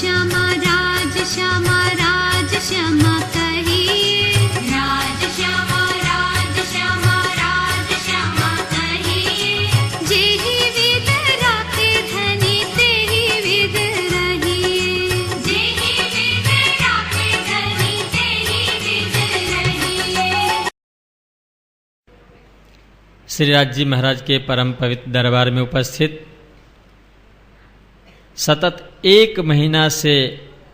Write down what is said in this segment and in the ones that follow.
श्यामा राज श्यामा राज श्यामा कहिए, राज श्यामा राज श्यामा राज श्यामा कहिए। जेहि विध राखे धनी तेहि विध रहिए, जेहि विध राखे धनी तेहि विध रहिए। श्री राज जी महाराज के परम पवित्र दरबार में उपस्थित सतत 1 महीना से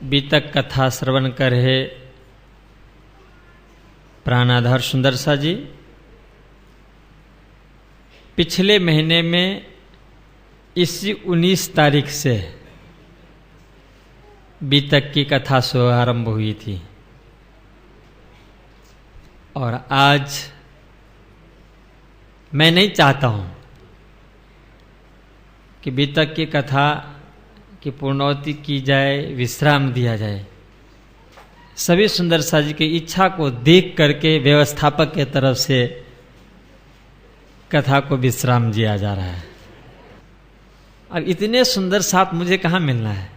बीतक कथा श्रवण कर रहे प्राणाधार सुंदर सा जी पिछले महीने में इसी 19 तारीख से बीतक की कथा शुभारंभ हुई थी और आज मैं नहीं चाहता हूं कि बीतक की कथा की पूर्णोक्ति की जाए, विश्राम दिया जाए। सभी सुंदर सा जी की इच्छा को देख करके व्यवस्थापक के तरफ से कथा को विश्राम दिया जा रहा है। और इतने सुंदर साथ मुझे कहाँ मिलना है।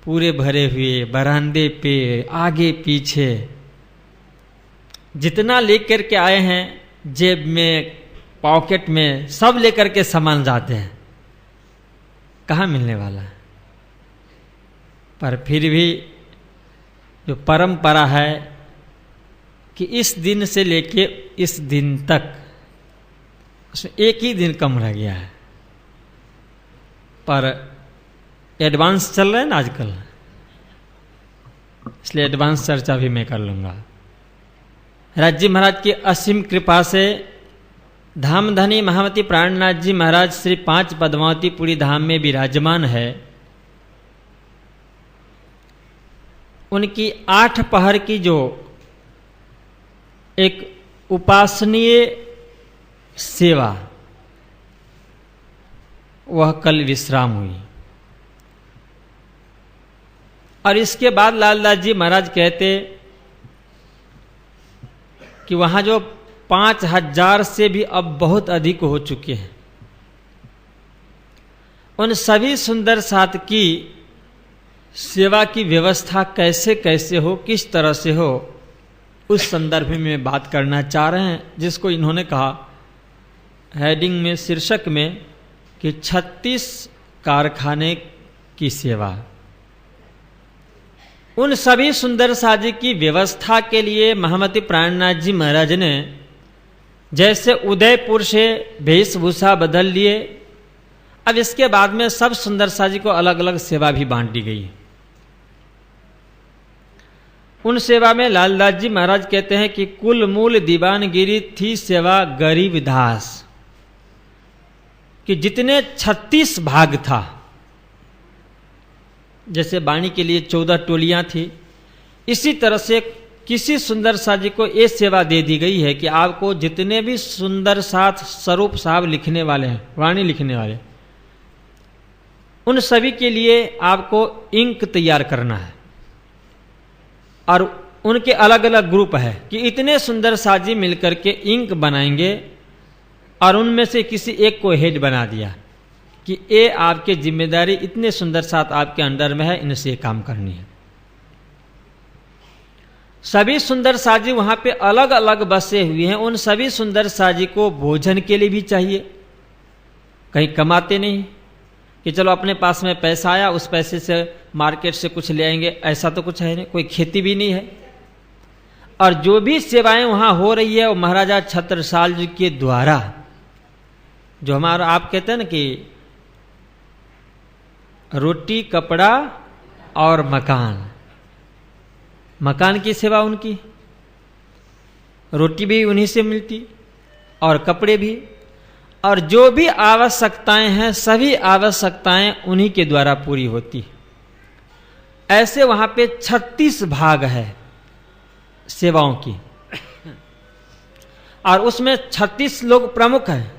पूरे भरे हुए बरामदे पे आगे पीछे जितना लेकर के आए हैं, जेब में पॉकेट में सब लेकर के सामान जाते हैं, कहाँ मिलने वाला है। पर फिर भी जो परंपरा है कि इस दिन से लेके इस दिन तक उसमें एक ही दिन कम रह गया है, पर एडवांस चल रहा है ना आजकल, इसलिए एडवांस चर्चा भी मैं कर लूंगा। राज जी महाराज की असीम कृपा से धामधनी महामती प्राणनाथ जी महाराज श्री 5 पद्मावती पुरी धाम में विराजमान है। उनकी 8 पहर की जो एक उपासनीय सेवा वह कल विश्राम हुई और इसके बाद लालदास जी महाराज कहते कि वहां जो 5000 से भी अब बहुत अधिक हो चुके हैं, उन सभी सुंदर साथ की सेवा की व्यवस्था कैसे कैसे हो, किस तरह से हो, उस संदर्भ में बात करना चाह रहे हैं, जिसको इन्होंने कहा हेडिंग में, शीर्षक में कि 36 कारखाने की सेवा। उन सभी सुंदर साजी की व्यवस्था के लिए महामती प्राणनाथ जी महाराज ने जैसे उदयपुर से वेशभूषा बदल लिए, अब इसके बाद में सब सुंदर साजी को अलग अलग सेवा भी बांट दी गई। उन सेवा में लालदास जी महाराज कहते हैं कि कुल मूल दीवानगिरी थी सेवा गरीब दास, कि जितने 36 भाग था, जैसे वाणी के लिए 14 टोलियां थी, इसी तरह से किसी सुंदर सा जी को ये सेवा दे दी गई है कि आपको जितने भी सुंदर साथ स्वरूप साहब लिखने वाले हैं, वाणी लिखने वाले, उन सभी के लिए आपको इंक तैयार करना है और उनके अलग अलग ग्रुप है कि इतने सुंदर साजी मिलकर के इंक बनाएंगे और उनमें से किसी एक को हेड बना दिया कि ये आपकी जिम्मेदारी, इतने सुंदर साथ आपके अंडर में है, इनसे काम करनी है। सभी सुंदर साजी वहां पे अलग अलग बसे हुए हैं। उन सभी सुंदर साजी को भोजन के लिए भी चाहिए, कहीं कमाते नहीं कि चलो अपने पास में पैसा आया उस पैसे से मार्केट से कुछ ले आएंगे, ऐसा तो कुछ है नहीं, कोई खेती भी नहीं है। और जो भी सेवाएं वहां हो रही है वो महाराजा छत्रसाल जी के द्वारा, जो हमारा आप कहते हैं ना कि रोटी कपड़ा और मकान, मकान की सेवा उनकी, रोटी भी उन्हीं से मिलती और कपड़े भी, और जो भी आवश्यकताएं हैं सभी आवश्यकताएं उन्हीं के द्वारा पूरी होती। ऐसे वहां पे 36 भाग है सेवाओं की और उसमें 36 लोग प्रमुख हैं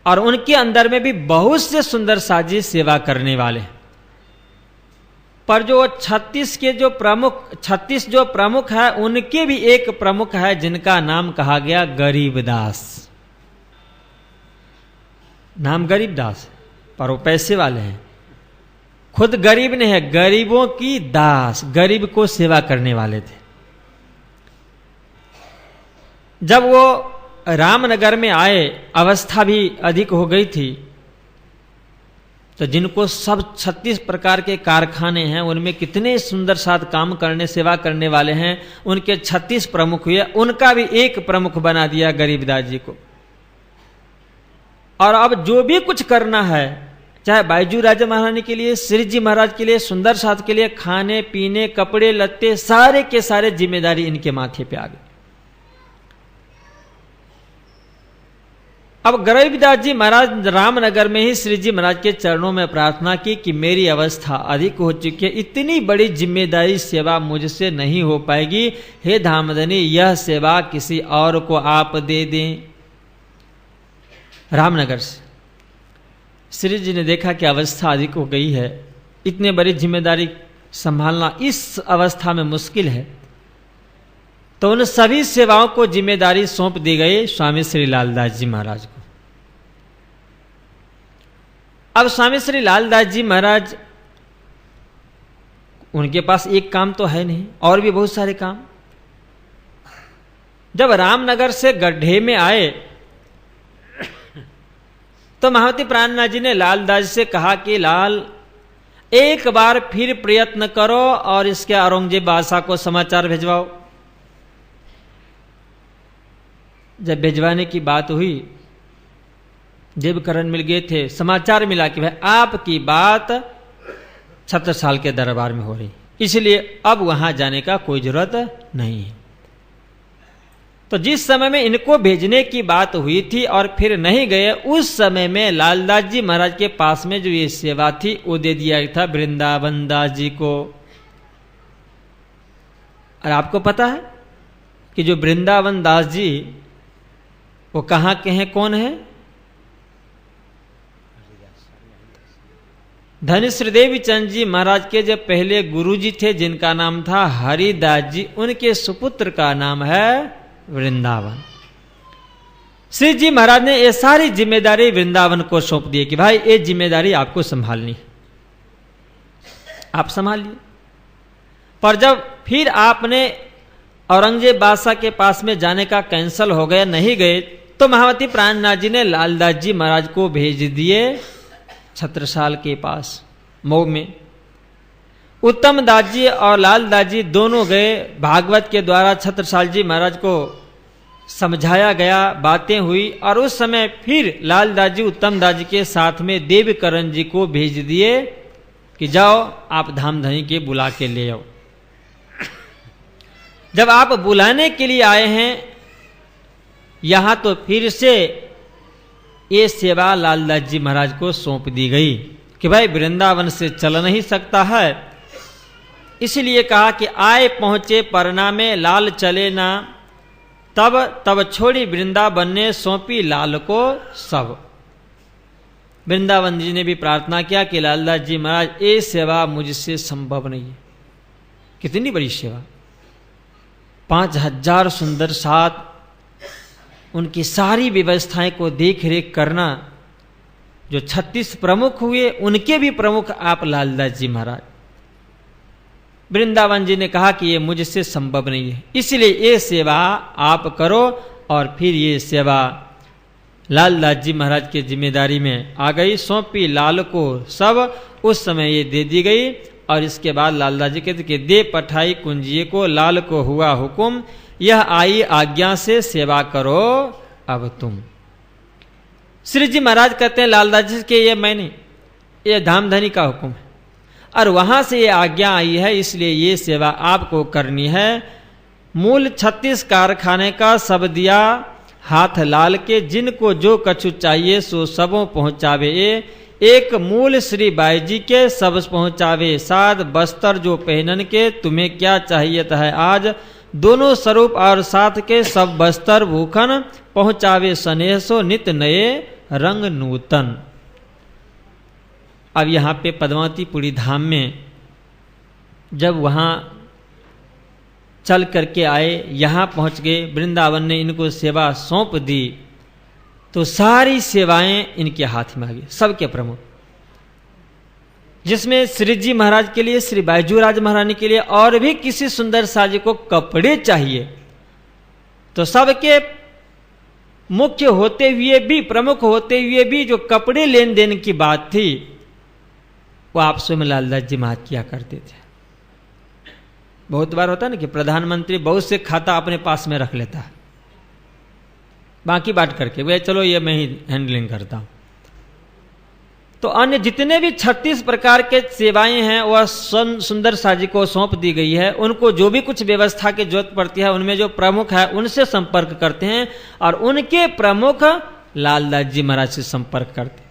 और उनके अंदर में भी बहुत से सुंदर साजी सेवा करने वाले। पर जो 36 के जो प्रमुख 36 जो प्रमुख है उनके भी एक प्रमुख है जिनका नाम कहा गया गरीबदास। नाम गरीबदास, पर वो पैसे वाले हैं। खुद गरीब नहीं है, गरीबों की दास, गरीब को सेवा करने वाले थे। जब वो रामनगर में आए, अवस्था भी अधिक हो गई थी, तो जिनको सब 36 प्रकार के कारखाने हैं, उनमें कितने सुंदर साथ काम करने, सेवा करने वाले हैं, उनके 36 प्रमुख हुए, उनका भी एक प्रमुख बना दिया गरीबदास जी को। और अब जो भी कुछ करना है, चाहे बायजू राजा महारानी के लिए, श्री जी महाराज के लिए, सुंदर साथ के लिए, खाने पीने, कपड़े लत्ते, सारे के सारे जिम्मेदारी इनके माथे पे आ गई। अब गरीबदास जी महाराज रामनगर में ही श्री जी महाराज के चरणों में प्रार्थना की कि मेरी अवस्था अधिक हो चुकी है, इतनी बड़ी जिम्मेदारी सेवा मुझसे नहीं हो पाएगी, हे धामधनी यह सेवा किसी और को आप दे दें। रामनगर से श्री जी ने देखा कि अवस्था अधिक हो गई है, इतने बड़ी जिम्मेदारी संभालना इस अवस्था में मुश्किल है, तो उन सभी सेवाओं को जिम्मेदारी सौंप दी गई स्वामी श्री लालदास जी महाराज को। अब स्वामी श्री लालदास जी महाराज, उनके पास एक काम तो है नहीं, और भी बहुत सारे काम। जब रामनगर से गड्ढे में आए तो महावती प्राणनाथ जी ने लालदास से कहा कि लाल, एक बार फिर प्रयत्न करो और इसके औरंगजेब बादशाह को समाचार भिजवाओ। जब भिजवाने की बात हुई, देवकरण मिल गए थे, समाचार मिला कि भाई आपकी बात छत्रसाल के दरबार में हो रही, इसलिए अब वहां जाने का कोई जरूरत नहीं है। तो जिस समय में इनको भेजने की बात हुई थी और फिर नहीं गए, उस समय में लालदास जी महाराज के पास में जो ये सेवा थी वो दे दिया था वृंदावन दास जी को। और आपको पता है कि जो वृंदावन दास जी वो कहाँ के हैं, कौन है? धनेश्वर देवी चंद जी महाराज के जो पहले गुरु जी थे, जिनका नाम था हरिदास जी, उनके सुपुत्र का नाम है वृंदावन। श्री जी महाराज ने ये सारी जिम्मेदारी वृंदावन को सौंप दी कि भाई ये जिम्मेदारी आपको संभालनी है, आप संभालिए। पर जब फिर आपने औरंगजेब बादशाह के पास में जाने का कैंसल हो गया, नहीं गए, तो महावती प्राणनाथ जी ने लालदास जी महाराज को भेज दिए छत्रसाल के पास मऊ में। उत्तम दास जी और लालदास जी दोनों गए, भागवत के द्वारा छत्रसाल जी महाराज को समझाया गया, बातें हुई, और उस समय फिर लालदास जी उत्तम दास जी के साथ में देवकरण जी को भेज दिए कि जाओ आप धामधनी के बुला के ले आओ। जब आप बुलाने के लिए आए हैं यहां, तो फिर से ये सेवा लालदास जी महाराज को सौंप दी गई कि भाई वृंदावन से चल नहीं सकता है, इसलिए कहा कि आए पहुंचे परना में लाल चले ना, तब छोड़ी वृंदावन ने सौंपी लाल को सब। वृंदावन जी ने भी प्रार्थना किया कि लालदास जी महाराज ये सेवा मुझसे संभव नहीं है। कितनी बड़ी सेवा, 5000 सुंदर साथ, उनकी सारी व्यवस्थाएं को देख रेख करना। जो 36 प्रमुख हुए उनके भी प्रमुख आप लालदास जी महाराज। वृंदावन जी ने कहा कि ये मुझसे संभव नहीं है, इसलिए ये सेवा आप करो। और फिर ये सेवा लालदास जी महाराज की जिम्मेदारी में आ गई, सौंपी लाल को सब। उस समय ये दे दी गई। और इसके बाद लालदास जी कहते कि दे पठाई कुंजिए को, लाल को हुआ हुकुम, यह आई आज्ञा से सेवा करो अब तुम। श्री जी महाराज कहते हैं लालदास जी के ये मैंने, ये धामधनी का हुक्म है और वहां से ये आज्ञा आई है, इसलिए ये सेवा आपको करनी है। मूल 36 कारखाने का सब दिया हाथ लाल के, जिनको जो कछु चाहिए सो सबों पहुंचावे। एक मूल श्री बाई जी के सब पहुंचावे साध, बस्तर जो पहनन के तुम्हें क्या चाहिए है आज। दोनों स्वरूप और साथ के सब बस्तर भूखन, पहुंचावे स्नेह सो नित नए रंग नूतन। अब यहाँ पे पद्मावतीपुरी धाम में जब वहाँ चल करके आए, यहाँ पहुँच गए, वृंदावन ने इनको सेवा सौंप दी, तो सारी सेवाएं इनके हाथ में आ गई, सबके प्रमुख। जिसमें श्री जी महाराज के लिए, श्री बैजूराज महारानी के लिए और भी किसी सुंदर साजी को कपड़े चाहिए, तो सबके मुख्य होते हुए भी, प्रमुख होते हुए भी जो कपड़े लेन देन की बात थी वो आप स्वयं लालदास जी महाराज किया करते थे। बहुत बार होता है ना कि प्रधानमंत्री बहुत से खाता अपने पास में रख लेता है, बाकी बांट करके वे चलो ये मैं ही हैंडलिंग करता हूं। तो अन्य जितने भी 36 प्रकार के सेवाएं हैं वह सुंदर साजी को सौंप दी गई है। उनको जो भी कुछ व्यवस्था की जरूरत पड़ती है उनमें जो प्रमुख है उनसे संपर्क करते हैं और उनके प्रमुख लालदास जी महाराज से संपर्क करते हैं।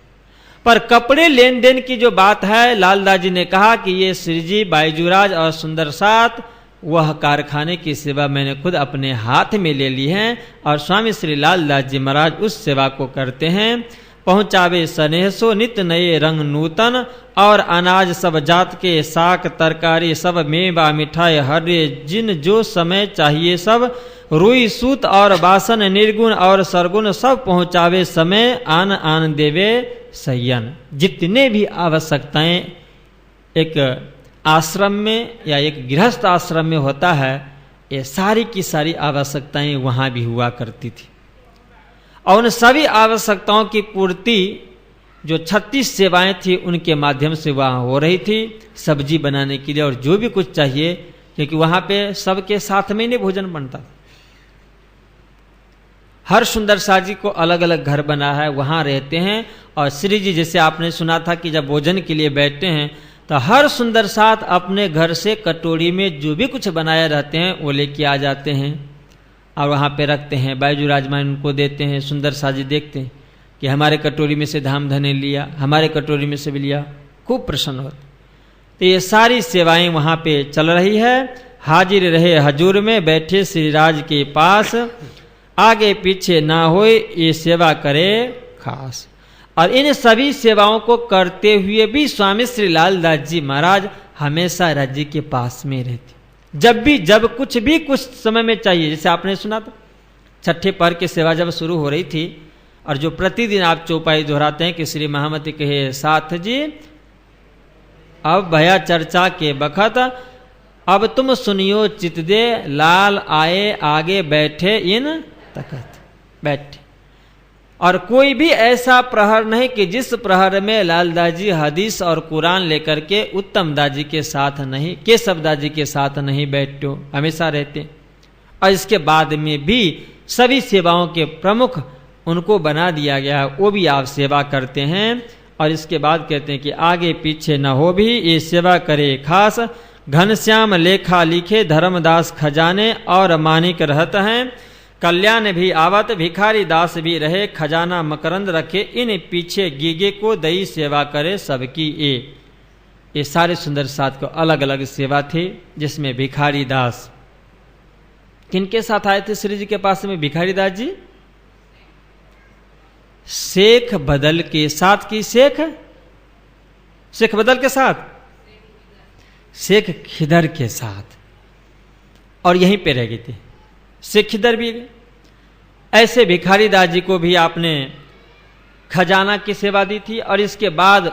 पर कपड़े लेन देन की जो बात है, लालदास जी ने कहा कि ये श्री जी बैजूराज और सुंदर साथ वह कारखाने की सेवा मैंने खुद अपने हाथ में ले ली है और स्वामी श्री लालदास जी महाराज उस सेवा को करते हैं। पहुंचावे सनेहसो नित नए रंग नूतन और अनाज सब जात के साग तरकारी सब मेवा मिठाई हरे जिन जो समय चाहिए सब रुई सूत और बासन निर्गुण और सरगुण सब पहुंचावे समय आन आन देवे सयन। जितने भी आवश्यकताएं एक आश्रम में या एक गृहस्थ आश्रम में होता है, ये सारी की सारी आवश्यकताएं वहां भी हुआ करती थी और उन सभी आवश्यकताओं की पूर्ति जो 36 सेवाएं थी उनके माध्यम से वहां हो रही थी। सब्जी बनाने के लिए और जो भी कुछ चाहिए, क्योंकि वहां पे सबके साथ में ही भोजन बनता। हर सुंदर साजी को अलग अलग घर बना है, वहां रहते हैं और श्री जी जैसे आपने सुना था कि जब भोजन के लिए बैठते हैं तो हर सुंदर साथ अपने घर से कटोरी में जो भी कुछ बनाए रहते हैं वो लेके आ जाते हैं और वहाँ पे रखते हैं। बैजूराज महाराज उनको देते हैं। सुंदर साजी देखते हैं कि हमारे कटोरी में से धाम धने लिया, हमारे कटोरी में से भी लिया, खूब प्रसन्न होते। तो ये सारी सेवाएं वहाँ पे चल रही है। हाजिर रहे हजूर में बैठे श्री राज के पास, आगे पीछे ना होए ये सेवा करे खास। और इन सभी सेवाओं को करते हुए भी स्वामी श्री लालदास जी महाराज हमेशा राज्य के पास में रहते। जब कुछ समय में चाहिए, जैसे आपने सुना था छठे पहर की सेवा जब शुरू हो रही थी और जो प्रतिदिन आप चौपाई दोहराते हैं कि श्री महामती कहे साथ जी अब भया चर्चा के बखत, अब तुम सुनियो चित दे लाल आए आगे बैठे इन तकत बैठे। और कोई भी ऐसा प्रहर नहीं कि जिस प्रहर में लालदास जी हदीस और कुरान लेकर के उत्तम दाजी के साथ नहीं, केशव दाजी के साथ नहीं बैठते हो, हमेशा रहते। और इसके बाद में भी सभी सेवाओं के प्रमुख उनको बना दिया गया, वो भी आप सेवा करते हैं। और इसके बाद कहते हैं कि आगे पीछे न हो भी ये सेवा करे खास, घनश्याम लेखा लिखे धर्मदास खजाने और मानिक रहते हैं। कल्याण भी आवत भिखारी दास भी रहे, खजाना मकरंद रखे, इन पीछे गीगे को दई सेवा करे सबकी ये सारे सुंदर साथ को अलग अलग सेवा थी। जिसमें भिखारी दास किनके साथ आए थे श्री जी के पास में? भिखारी दास जी शेख बदल के साथ की शेख बदल के साथ, शेख खिदर के साथ, और यहीं पे रह गए थे। शेख खिदर भी गए। ऐसे भिखारी दास जी को भी आपने खजाना की सेवा दी थी और इसके बाद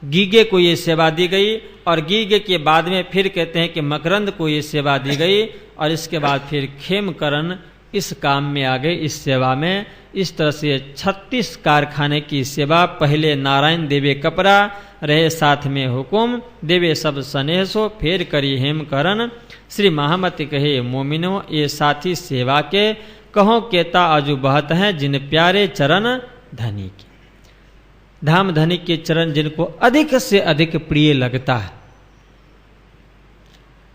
गीगे को ये सेवा दी गई और गीगे के बाद में फिर कहते हैं कि मकरंद को ये सेवा दी गई और इसके बाद फिर खेमकरण इस काम में आ गए, इस सेवा में। इस तरह से 36 कारखाने की सेवा। पहले नारायण देवे कपड़ा रहे साथ में हुकुम, देवे सब सनेहसो फिर करी हेमकरण। श्री महामती कहे मोमिनो ये साथी सेवा के, कहो केता आजू बहत हैं जिन प्यारे चरण धनी के। धाम धनी के चरण जिनको अधिक से अधिक प्रिय लगता है,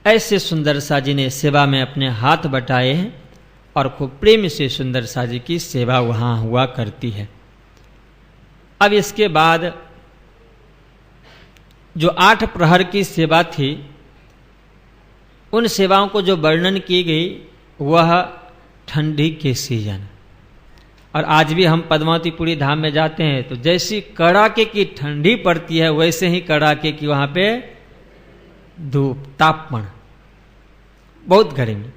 ऐसे सुंदर साजी ने सेवा में अपने हाथ बटाए हैं और खूब प्रेम से सुंदर साजी की सेवा वहां हुआ करती है। अब इसके बाद जो 8 प्रहर की सेवा थी, उन सेवाओं को जो वर्णन की गई वह ठंडी के सीजन। और आज भी हम पद्मावतीपुरी धाम में जाते हैं तो जैसी कड़ाके की ठंडी पड़ती है वैसे ही कड़ाके की वहां पे धूप, तापमान, बहुत गर्मी।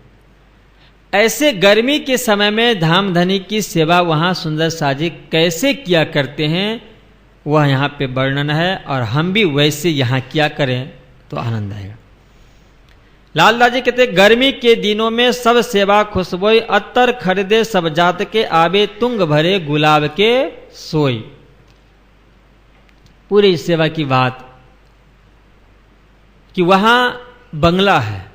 ऐसे गर्मी के समय में धाम धनी की सेवा वहां सुंदर साजी कैसे किया करते हैं, वह यहाँ पे वर्णन है, और हम भी वैसे यहाँ किया करें तो आनंद आएगा। लालदास जी कहते गर्मी के दिनों में सब सेवा खुशबोई, अत्तर खरीदे सब जात के, आवे तुंग भरे गुलाब के सोई। पूरी सेवा की बात कि वहां बंगला है,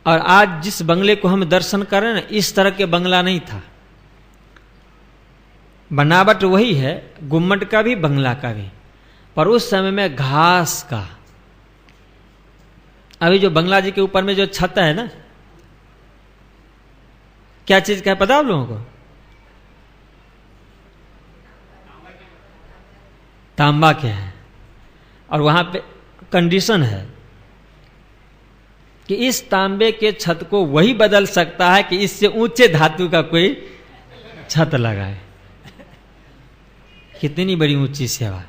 और आज जिस बंगले को हम दर्शन कर रहे हैं ना, इस तरह के बंगला नहीं था। बनावट वही है, गुम्मट का भी बंगला का भी, पर उस समय में घास का। अभी जो बंगला जी के ऊपर में जो छत है ना, क्या चीज का है पता आप लोगों को? तांबा के है, और वहां पे कंडीशन है कि इस तांबे के छत को वही बदल सकता है कि इससे ऊंचे धातु का कोई छत लगाए। कितनी बड़ी ऊंची सेवा।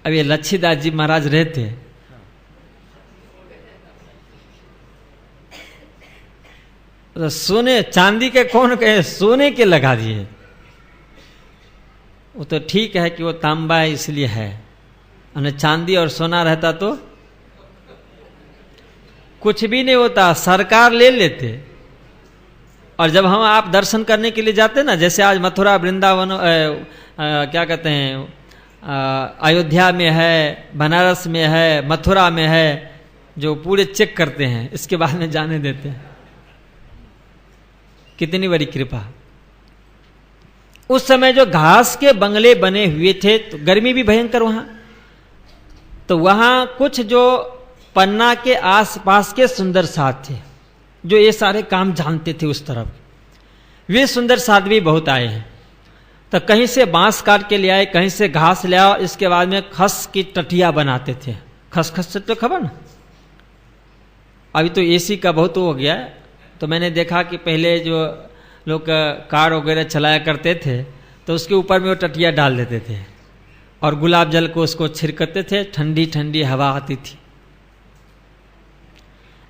अब ये लच्छीदास जी महाराज रहते, तो सोने चांदी के कौन कहे, सोने के लगा दिए। वो तो ठीक है कि वो तांबा है इसलिए है, और चांदी और सोना रहता तो कुछ भी नहीं होता, सरकार ले लेते। और जब हम आप दर्शन करने के लिए जाते ना, जैसे आज मथुरा वृंदावन क्या कहते हैं, अयोध्या में है, बनारस में है, मथुरा में है, जो पूरे चेक करते हैं, इसके बाद में जाने देते हैं। कितनी बड़ी कृपा। उस समय जो घास के बंगले बने हुए थे, तो गर्मी भी भयंकर वहां, तो वहां कुछ जो पन्ना के आसपास के सुंदर साथ थे, जो ये सारे काम जानते थे उस तरफ, वे सुंदर साथ भी बहुत आए हैं। तो कहीं से बांस काट के ले आए, कहीं से घास ले आओ, इसके बाद में खस की टटिया बनाते थे। खस से तो खबर ना, अभी तो एसी का बहुत हो गया है। तो मैंने देखा कि पहले जो लोग कार वगैरह चलाया करते थे, तो उसके ऊपर में वो टटिया डाल देते थे, और गुलाब जल को उसको छिड़कते थे, ठंडी ठंडी हवा आती थी।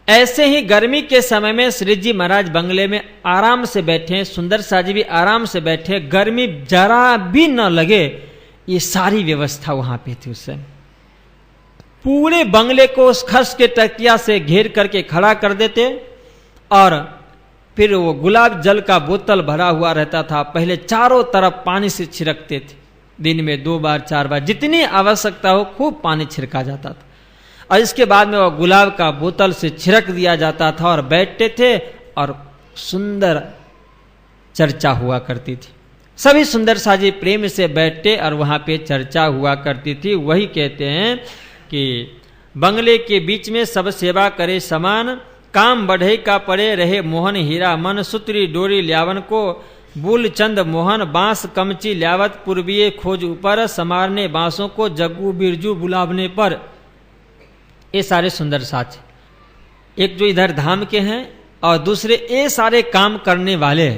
ऐसे ही गर्मी के समय में श्री जी महाराज बंगले में आराम से बैठे, सुंदर सा जी भी आराम से बैठे, गर्मी जरा भी न लगे, ये सारी व्यवस्था वहां पे थी उस समय। पूरे बंगले को उस खस के टकिया से घेर करके खड़ा कर देते, और फिर वो गुलाब जल का बोतल भरा हुआ रहता था, पहले चारों तरफ पानी से छिड़कते थे। दिन में 2 बार 4 बार जितनी आवश्यकता हो खूब पानी छिड़का जाता था, और इसके बाद में वो गुलाब का बोतल से छिड़क दिया जाता था, और बैठते थे, और सुंदर चर्चा हुआ करती थी। सभी सुंदर साजी प्रेम से बैठते, और वहां पे चर्चा हुआ करती थी। वही कहते हैं कि बंगले के बीच में सब सेवा करे समान, काम बढ़े का पड़े रहे मोहन हीरा मन, सुत्री डोरी ल्यावन को बुल चंद मोहन, बांस कमची ल्यावत पूर्वीय खोज ऊपर, समारने बांसों को जग्गू बिरजू बुलावने पर। ये सारे सुंदर साथ, एक जो इधर धाम के हैं, और दूसरे ये सारे काम करने वाले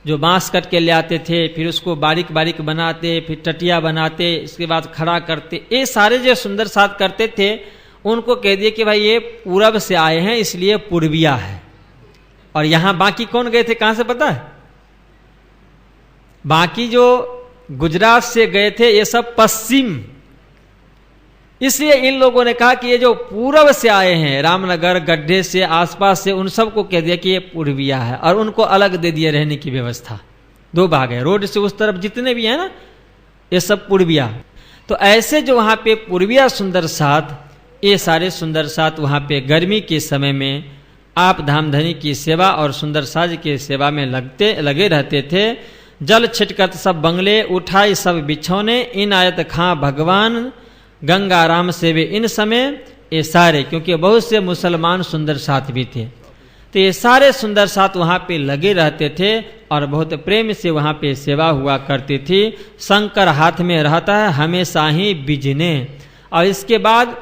जो बांस कट के ले आते थे, फिर उसको बारीक बारीक बनाते, फिर टटिया बनाते, इसके बाद खड़ा करते, ये सारे जो सुंदर साथ करते थे, उनको कह दिए कि भाई ये पूरब से आए हैं, इसलिए पूर्विया है। और यहां बाकी कौन गए थे, कहां से पता है? बाकी जो गुजरात से गए थे, ये सब पश्चिम। इसलिए इन लोगों ने कहा कि ये जो पूरब से आए हैं, रामनगर गड्ढे से आसपास से, उन सबको कह दिया कि ये पूर्विया है, और उनको अलग दे दिए रहने की व्यवस्था। 2 भाग है, रोड से उस तरफ जितने भी है ना, ये सब पूर्विया। तो ऐसे जो वहां पे पूर्विया सुंदर साथ, ये सारे सुंदर साथ वहां पे गर्मी के समय में आप धामधनी की सेवा और सुंदर साज की सेवा में लगे रहते थे। जल छिटकत सब बंगले, उठाई सब बिछौने, इन आयत खां भगवान, गंगा राम सेवे इन समय। ये सारे, क्योंकि बहुत से मुसलमान सुंदर साथ भी थे, तो ये सारे सुंदर साथ वहां पे लगे रहते थे, और बहुत प्रेम से वहां पे सेवा हुआ करती थी। शंकर हाथ में रहता है हमेशा ही बिजने। और इसके बाद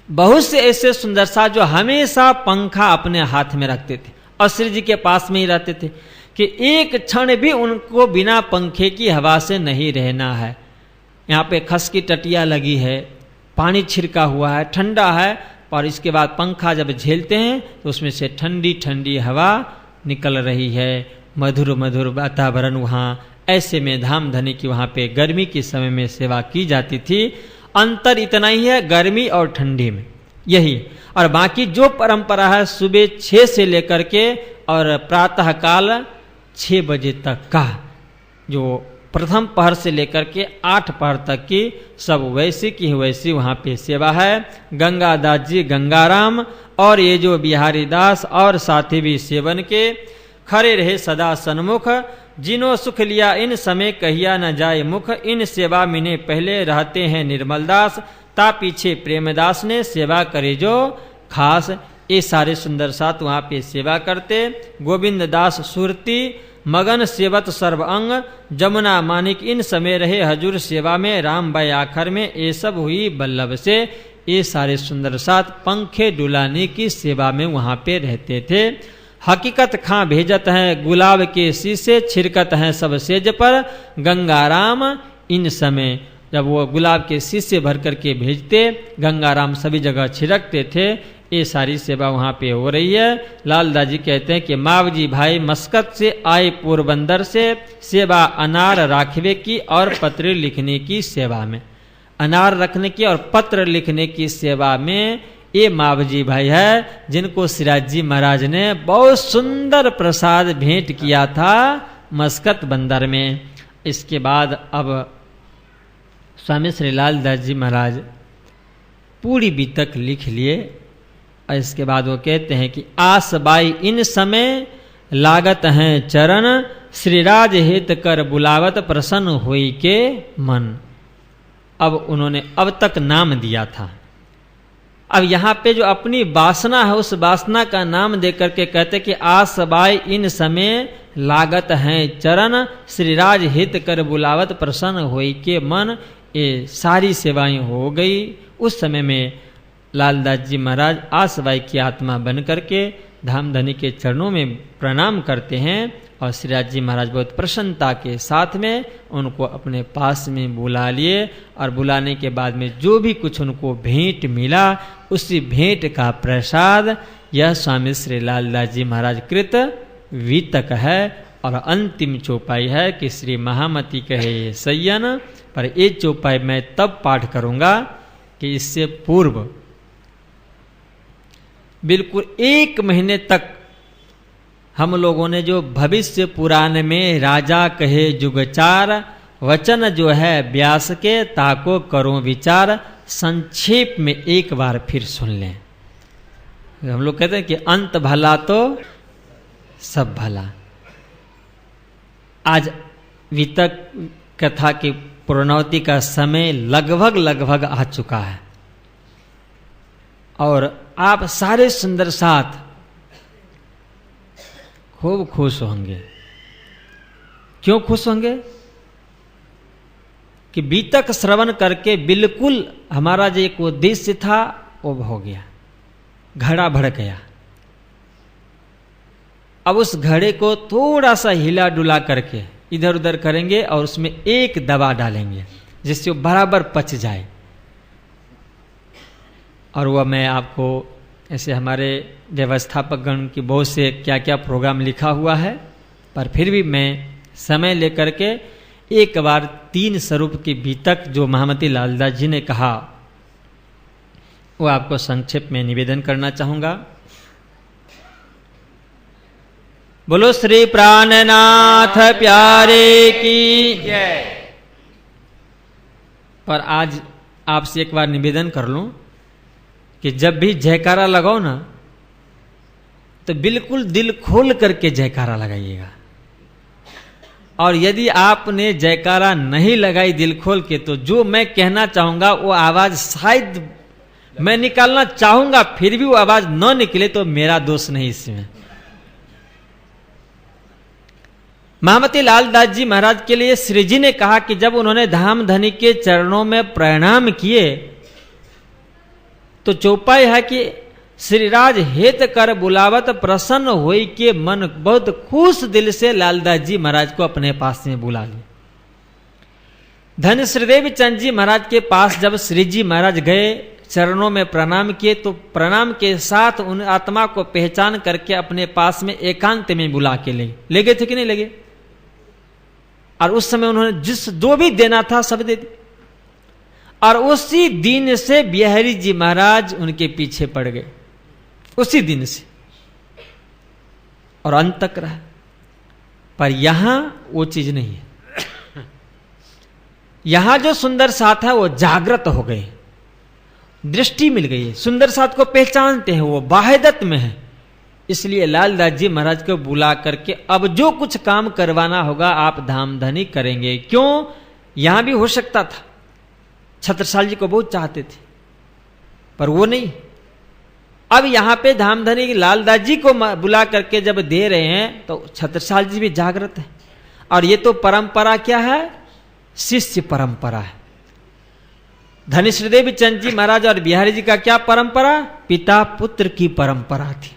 बहुत से ऐसे सुंदर साथ जो हमेशा पंखा अपने हाथ में रखते थे, और श्री जी के पास में ही रहते थे, कि एक क्षण भी उनको बिना पंखे की हवा से नहीं रहना है। यहाँ पे खस की टटिया लगी है, पानी छिड़का हुआ है, ठंडा है, और इसके बाद पंखा जब झेलते हैं तो उसमें से ठंडी ठंडी हवा निकल रही है, मधुर मधुर वातावरण वहाँ ऐसे में धाम धनी की वहाँ पे गर्मी के समय में सेवा की जाती थी। अंतर इतना ही है गर्मी और ठंडी में, यही। और बाकी जो परंपरा है सुबह 6 से लेकर के और प्रातः काल 6 बजे तक का, जो प्रथम पहर से लेकर के 8 पहर तक की सब वैसी की वैसी वहाँ पे सेवा है। गंगादास जी गंगाराम और ये जो बिहारी दास और साथी भी सेवन के, खड़े रहे सदा सन्मुख, जिनो सुख लिया इन समय कहिया न जाए मुख, इन सेवा मिने पहले रहते हैं निर्मल दास, ता पीछे प्रेमदास ने सेवा करे जो खास। ये सारे सुंदर साथ वहाँ पे सेवा करते। गोविंद दास सुरती मगन सेवत सर्व अंग, जमुना मानिक इन समय रहे हजूर सेवा में, राम बाई आखर में ये सब हुई बल्लभ से। ये सारे सुंदर साथ पंखे डुलाने की सेवा में वहाँ पे रहते थे। हकीकत खां भेजत हैं गुलाब के शीशे, छिड़कत हैं सब सेज पर, गंगाराम इन समय जब वो गुलाब के शीशे भर करके भेजते, गंगाराम सभी जगह छिड़कते थे। ये सारी सेवा वहाँ पे हो रही है। लालदास जी कहते हैं कि मावजी भाई मस्कत से आए पोरबंदर से, सेवा अनार राखवे की और पत्र लिखने की सेवा में, अनार रखने की और पत्र लिखने की सेवा में ये मावजी भाई है, जिनको सिराज जी महाराज ने बहुत सुंदर प्रसाद भेंट किया था मस्कत बंदर में। इसके बाद अब स्वामी श्री लालदास जी महाराज पूरी बीतक लिख लिए। और इसके बाद वो कहते हैं कि आस बाई इन समय लागत हैं चरण, श्रीराज हित कर बुलावत प्रसन्न हुई के मन। अब उन्होंने अब तक नाम दिया था, अब यहाँ पे जो अपनी वासना है उस वासना का नाम दे करके कहते कि आस बाई इन समय लागत हैं चरण, श्रीराज हित कर बुलावत प्रसन्न हुई के मन। ये सारी सेवाएं हो गई। उस समय में लालदास जी महाराज आसबाई की आत्मा बन करके धामधनी के चरणों में प्रणाम करते हैं और श्रीराज जी महाराज बहुत प्रसन्नता के साथ में उनको अपने पास में बुला लिए। और बुलाने के बाद में जो भी कुछ उनको भेंट मिला उसी भेंट का प्रसाद यह स्वामी श्री लालदास जी महाराज कृत वितक है। और अंतिम चौपाई है कि श्री महामती कहे सय्यन, पर ये चौपाई मैं तब पाठ करूंगा कि इससे पूर्व बिल्कुल 1 महीने तक हम लोगों ने जो भविष्य पुराण में राजा कहे जुगचार वचन जो है व्यास के ताको करो विचार, संक्षेप में एक बार फिर सुन लें। हम लोग कहते हैं कि अंत भला तो सब भला। आज वितक कथा की पूर्णावती का समय लगभग आ चुका है और आप सारे सुंदर साथ खूब खुश होंगे। क्यों खुश होंगे? कि बीतक श्रवण करके बिल्कुल हमारा जो एक उद्देश्य था वो हो गया, घड़ा भड़ गया। अब उस घड़े को थोड़ा सा हिला डुला करके इधर उधर करेंगे और उसमें एक दवा डालेंगे जिससे वो बराबर पच जाए। और वह मैं आपको ऐसे हमारे व्यवस्थापक गण की बहुत से क्या क्या प्रोग्राम लिखा हुआ है, पर फिर भी मैं समय लेकर के एक बार 3 स्वरूप की बीतक जो महामती लालदास जी ने कहा वो आपको संक्षेप में निवेदन करना चाहूंगा। बोलो श्री प्राणनाथ प्यारे की जय। पर आज आपसे एक बार निवेदन कर लूं कि जब भी जयकारा लगाओ ना तो बिल्कुल दिल खोल करके जयकारा लगाइएगा। और यदि आपने जयकारा नहीं लगाई दिल खोल के तो जो मैं कहना चाहूंगा वो आवाज शायद मैं निकालना चाहूंगा फिर भी वो आवाज न निकले तो मेरा दोष नहीं इसमें। महामती लालदास जी महाराज के लिए श्री जी ने कहा कि जब उन्होंने धामधनी के चरणों में प्रणाम किए तो चौपाई है कि श्रीराज हेत कर बुलावत प्रसन्न होई के मन, बहुत खुश दिल से लालदास जी महाराज को अपने पास में बुला लिया। धन श्रीदेव चंद जी महाराज के पास जब श्री जी महाराज गए चरणों में प्रणाम किए तो प्रणाम के साथ उन आत्मा को पहचान करके अपने पास में एकांत में बुला के ले गए थे कि नहीं लगे? और उस समय उन्होंने जो भी देना था सब दे दिया। और उसी दिन से बिहारी जी महाराज उनके पीछे पड़ गए, उसी दिन से, और अंत तक रहा। पर यहां वो चीज नहीं है। यहां जो सुंदर साथ है वो जागृत हो गए, दृष्टि मिल गई है, सुंदर साथ को पहचानते हैं, वो वाहिदत में है। इसलिए लालदास जी महाराज को बुला करके अब जो कुछ काम करवाना होगा आप धामधनी करेंगे। क्यों? यहां भी हो सकता था, छत्रसाल जी को बहुत चाहते थे, पर वो नहीं। अब यहां पे धामधनी लालदास जी को बुला करके जब दे रहे हैं तो छत्रसाल जी भी जागृत है। और ये तो परंपरा क्या है? शिष्य परंपरा है। धनिश्रीदेव चंद जी महाराज और बिहारी जी का क्या परंपरा? पिता पुत्र की परंपरा थी,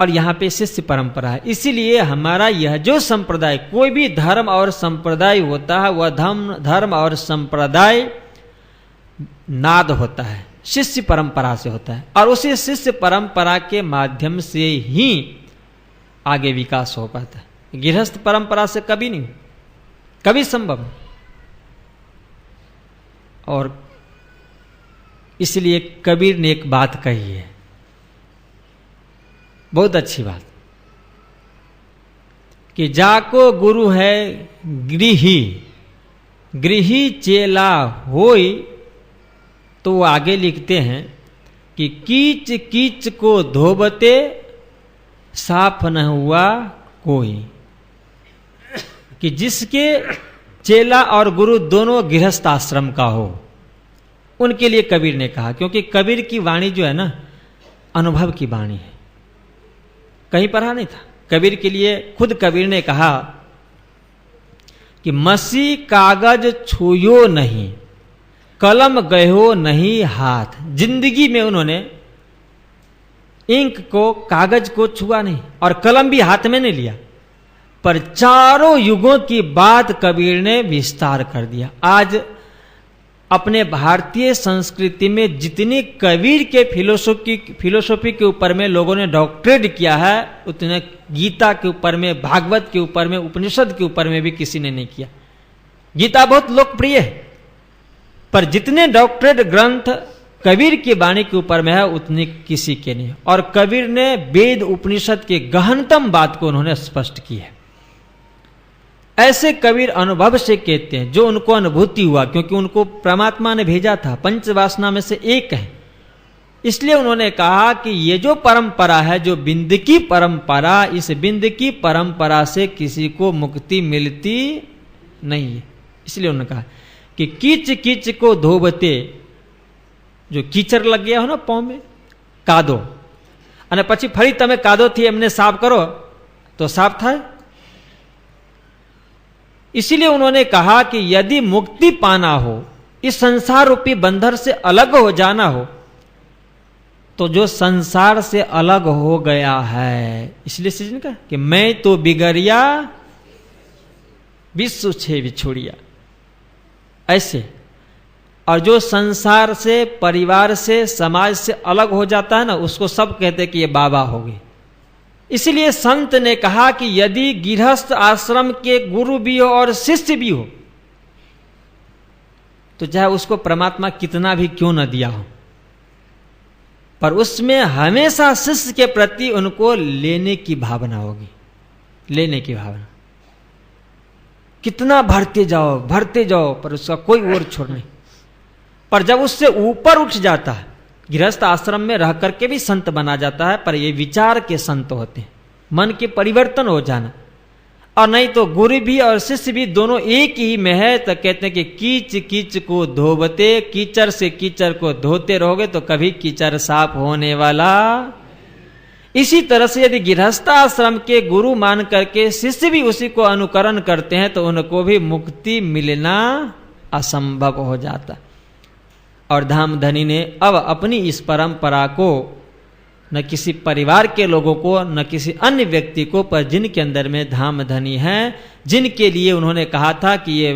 और यहां पे शिष्य परंपरा है। इसीलिए हमारा यह जो संप्रदाय, कोई भी धर्म और संप्रदाय होता है, वह धर्म और संप्रदाय नाद होता है, शिष्य परंपरा से होता है, और उसी शिष्य परंपरा के माध्यम से ही आगे विकास हो पाता है। गृहस्थ परंपरा से कभी नहीं, कभी संभव नहीं। और इसलिए कबीर ने एक बात कही है, बहुत अच्छी बात, कि जाको गुरु है गृही, गृही चेला होई। तो वो आगे लिखते हैं कि कीच कीच को धोबते साफ न हुआ कोई, कि जिसके चेला और गुरु दोनों गृहस्थ आश्रम का हो, उनके लिए कबीर ने कहा। क्योंकि कबीर की वाणी जो है ना, अनुभव की वाणी है, कहीं पढ़ा नहीं था। कबीर के लिए खुद कबीर ने कहा कि मसी कागज छुयो नहीं, कलम गयो नहीं हाथ। जिंदगी में उन्होंने इंक को, कागज को छुआ नहीं, और कलम भी हाथ में नहीं लिया। पर चारों युगों की बात कबीर ने विस्तार कर दिया। आज अपने भारतीय संस्कृति में जितनी कबीर के फिलोसॉफी के ऊपर में लोगों ने डॉक्टरेट किया है, उतने गीता के ऊपर में, भागवत के ऊपर में, उपनिषद के ऊपर में भी किसी ने नहीं किया। गीता बहुत लोकप्रिय है, पर जितने डॉक्टरेट ग्रंथ कबीर की वाणी के ऊपर में है, उतने किसी के नहीं। और कबीर ने वेद उपनिषद के गहनतम बात को उन्होंने स्पष्ट की है। ऐसे कबीर अनुभव से कहते हैं, जो उनको अनुभूति हुआ, क्योंकि उनको परमात्मा ने भेजा था, पंचवासना में से एक है। इसलिए उन्होंने कहा कि ये जो परंपरा है, जो बिंद की परंपरा, इस बिंद की परंपरा से किसी को मुक्ति मिलती नहीं है। इसलिए उन्होंने कहा कि कीच कीच को धोबते, जो कीचड़ लग गया हो ना पाँव में, कादो, અને પછી ફરી તમે કાદોથી એમને સાફ કરો तो साफ था। इसीलिए उन्होंने कहा कि यदि मुक्ति पाना हो, इस संसार रूपी बंधन से अलग हो जाना हो, तो जो संसार से अलग हो गया है, इसलिए सीजन का कि मैं तो बिगड़िया विश्व छे बिछोड़िया, ऐसे। और जो संसार से, परिवार से, समाज से अलग हो जाता है ना, उसको सब कहते हैं कि ये बाबा हो गए। इसलिए संत ने कहा कि यदि गृहस्थ आश्रम के गुरु भी हो और शिष्य भी हो, तो चाहे उसको परमात्मा कितना भी क्यों न दिया हो, पर उसमें हमेशा शिष्य के प्रति उनको लेने की भावना होगी, लेने की भावना। कितना भरते जाओ, पर उसका कोई और छोड़ नहीं। पर जब उससे ऊपर उठ जाता है, गृहस्थ आश्रम में रह करके भी संत बना जाता है, पर ये विचार के संत होते हैं, मन के परिवर्तन हो जाना। और नहीं तो गुरु भी और शिष्य भी दोनों एक ही में है, तो कहते हैं कि कीच कीच को धोबते, कीचड़ से कीचड़ को धोते रहोगे तो कभी कीचड़ साफ होने वाला। इसी तरह से यदि गृहस्थ आश्रम के गुरु मान करके शिष्य भी उसी को अनुकरण करते हैं, तो उनको भी मुक्ति मिलना असंभव हो जाता। और धामधनी ने अब अपनी इस परंपरा को न किसी परिवार के लोगों को, न किसी अन्य व्यक्ति को, पर जिनके अंदर में धामधनी है, जिनके लिए उन्होंने कहा था कि ये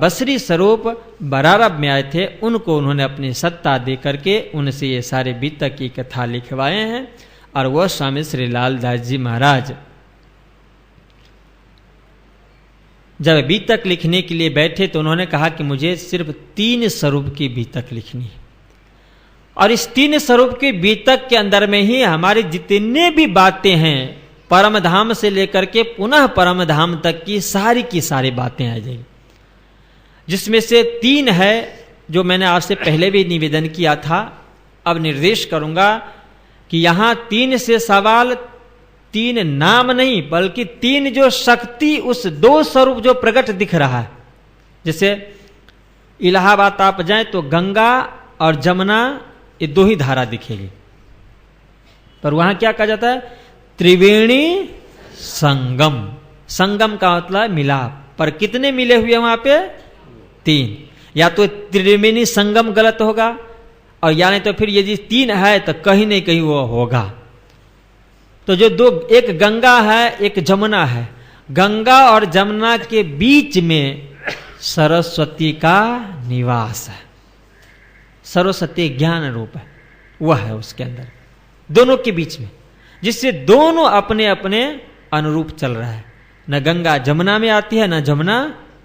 बसरी स्वरूप बरारब में आए थे, उनको उन्होंने अपनी सत्ता दे करके उनसे ये सारे बीतक की कथा लिखवाए हैं। और वह स्वामी श्री लालदास जी महाराज जब बीतक लिखने के लिए बैठे तो उन्होंने कहा कि मुझे सिर्फ 3 स्वरूप की बीतक लिखनी है, और इस 3 स्वरूप की बीतक के अंदर में ही हमारी जितने भी बातें हैं परम धाम से लेकर के पुनः परम धाम तक की सारी बातें आ जाएगी, जिसमें से 3 है जो मैंने आपसे पहले भी निवेदन किया था। अब निर्देश करूंगा कि यहां 3 से सवाल 3 नाम नहीं बल्कि 3 जो शक्ति, उस 2 स्वरूप जो प्रकट दिख रहा है। जैसे इलाहाबाद आप जाएं तो गंगा और जमुना ये 2 ही धारा दिखेगी, पर वहां क्या कहा जाता है? त्रिवेणी संगम। संगम का मतलब मिलाप, पर कितने मिले हुए वहां पे? 3। या तो त्रिवेणी संगम गलत होगा, और या नहीं तो फिर यदि 3 है तो कहीं नहीं कहीं वो होगा। तो जो 2, एक गंगा है एक जमुना है, गंगा और जमुना के बीच में सरस्वती का निवास है। सरस्वती ज्ञान रूप है, वह है उसके अंदर, दोनों के बीच में, जिससे दोनों अपने अपने अनुरूप चल रहा है। न गंगा जमुना में आती है, न जमुना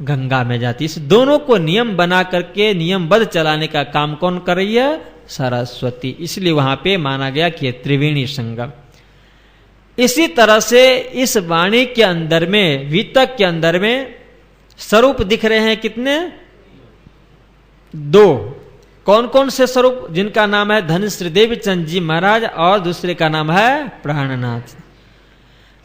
गंगा में जाती है। इस दोनों को नियम बना करके नियमबद्ध चलाने का काम कौन कर रही है? सरस्वती। इसलिए वहां पे माना गया कि त्रिवेणी संगम। इसी तरह से इस वाणी के अंदर में, वीतक के अंदर में स्वरूप दिख रहे हैं कितने? 2। कौन कौन से स्वरूप? जिनका नाम है धनश्री देवचंद जी महाराज और दूसरे का नाम है प्राणनाथ।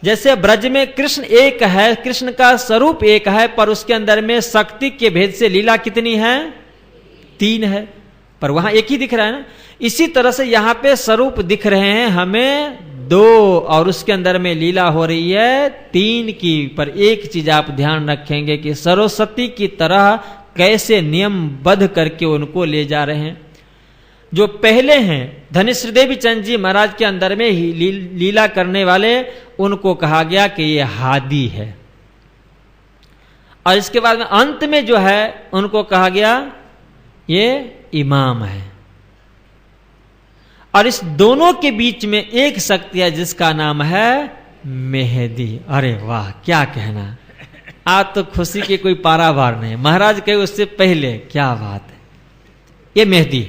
जैसे ब्रज में कृष्ण एक है, कृष्ण का स्वरूप एक है, पर उसके अंदर में शक्ति के भेद से लीला कितनी है? 3 है, पर वहां एक ही दिख रहा है ना। इसी तरह से यहां पे स्वरूप दिख रहे हैं हमें 2, और उसके अंदर में लीला हो रही है 3 की। पर एक चीज आप ध्यान रखेंगे कि सरस्वती की तरह कैसे नियमबद्ध करके उनको ले जा रहे हैं। जो पहले हैं धनेश्वर देवी चंद जी महाराज के अंदर में ही लीला करने वाले, उनको कहा गया कि ये हादी है, और इसके बाद में अंत में जो है उनको कहा गया ये इमाम है। और इस दोनों के बीच में एक शक्ति है जिसका नाम है मेहदी। अरे वाह, क्या कहना, आज तो खुशी की कोई पारावार नहीं। महाराज कहे उससे पहले, क्या बात है, ये मेहदी।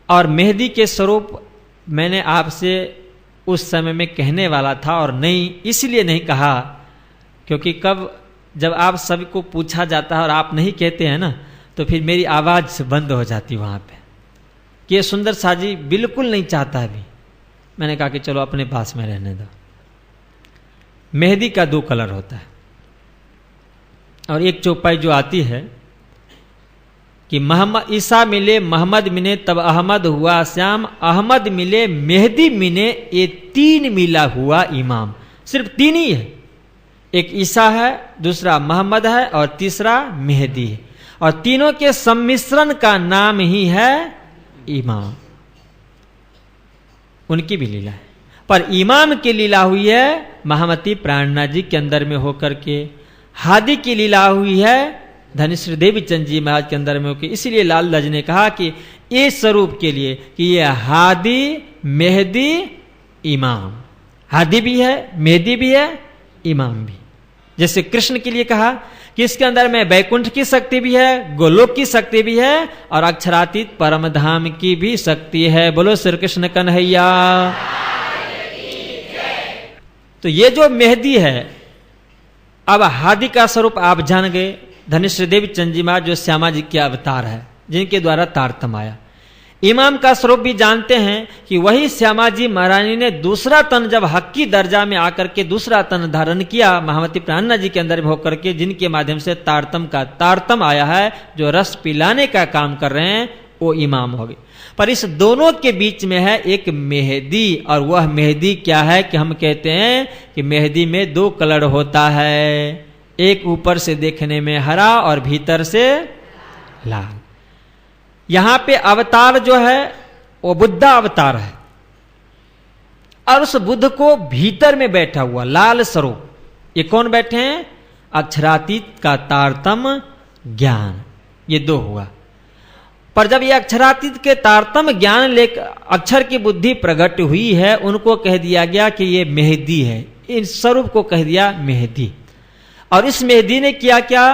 और मेहदी के स्वरूप मैंने आपसे उस समय में कहने वाला था, और नहीं इसलिए नहीं कहा क्योंकि कब जब आप सभी को पूछा जाता है और आप नहीं कहते हैं ना, तो फिर मेरी आवाज बंद हो जाती वहां पे कि ये सुंदर साजी बिल्कुल नहीं चाहता अभी। मैंने कहा कि चलो अपने पास में रहने दो। मेहदी का 2 कलर होता है, और एक चौपाई जो आती है कि मोहम्मद ईसा मिले मोहम्मद मिले तब अहमद हुआ श्याम, अहमद मिले मेहदी मिले, ये 3 मिला हुआ इमाम। सिर्फ 3 ही है, एक ईसा है, दूसरा मोहम्मद है और तीसरा मेहदी है, और तीनों के सम्मिश्रण का नाम ही है इमाम। उनकी भी लीला है, पर इमाम की लीला हुई है महामती प्राणनाथ जी के अंदर में होकर के। हादी की लीला हुई है धनेश्वर देवी चंद जी महाराज के अंदर में होकर। इसलिए लाल लज ने कहा कि इस स्वरूप के लिए कि ये हादी मेहदी इमाम, हादी भी है, मेहदी भी है, इमाम भी। जैसे कृष्ण के लिए कहा कि इसके अंदर में वैकुंठ की शक्ति भी है, गोलोक की शक्ति भी है, और अक्षरातीत परम धाम की भी शक्ति है। बोलो श्री कृष्ण कन्हैया। तो ये जो मेहदी है, अब हादी का स्वरूप आप जान गए। धनेश्वर देवी चंद जी महाराज जो श्यामा जी के अवतार है, जिनके द्वारा तारतम आया। इमाम का स्वरूप भी जानते हैं कि वही श्यामा जी महारानी ने दूसरा तन जब हक्की दर्जा में आकर के दूसरा तन धारण किया महामती प्राणनाथ जी के अंदर में होकर के, जिनके माध्यम से तारतम आया है, जो रस पिलाने का काम कर रहे हैं, वो इमाम हो गए। पर इस दोनों के बीच में है एक मेहदी, और वह मेहदी क्या है कि हम कहते हैं कि मेहदी में 2 कलर होता है, एक ऊपर से देखने में हरा और भीतर से लाल। यहां पे अवतार जो है वो बुद्ध अवतार है, और उस बुद्ध को भीतर में बैठा हुआ लाल स्वरूप, ये कौन बैठे हैं? अक्षरातीत का तारतम ज्ञान। ये 2 हुआ। पर जब ये अक्षरातीत के तारतम ज्ञान लेकर अक्षर की बुद्धि प्रकट हुई है, उनको कह दिया गया कि ये मेहदी है, इस स्वरूप को कह दिया मेहदी। और इस मेहदी ने किया क्या,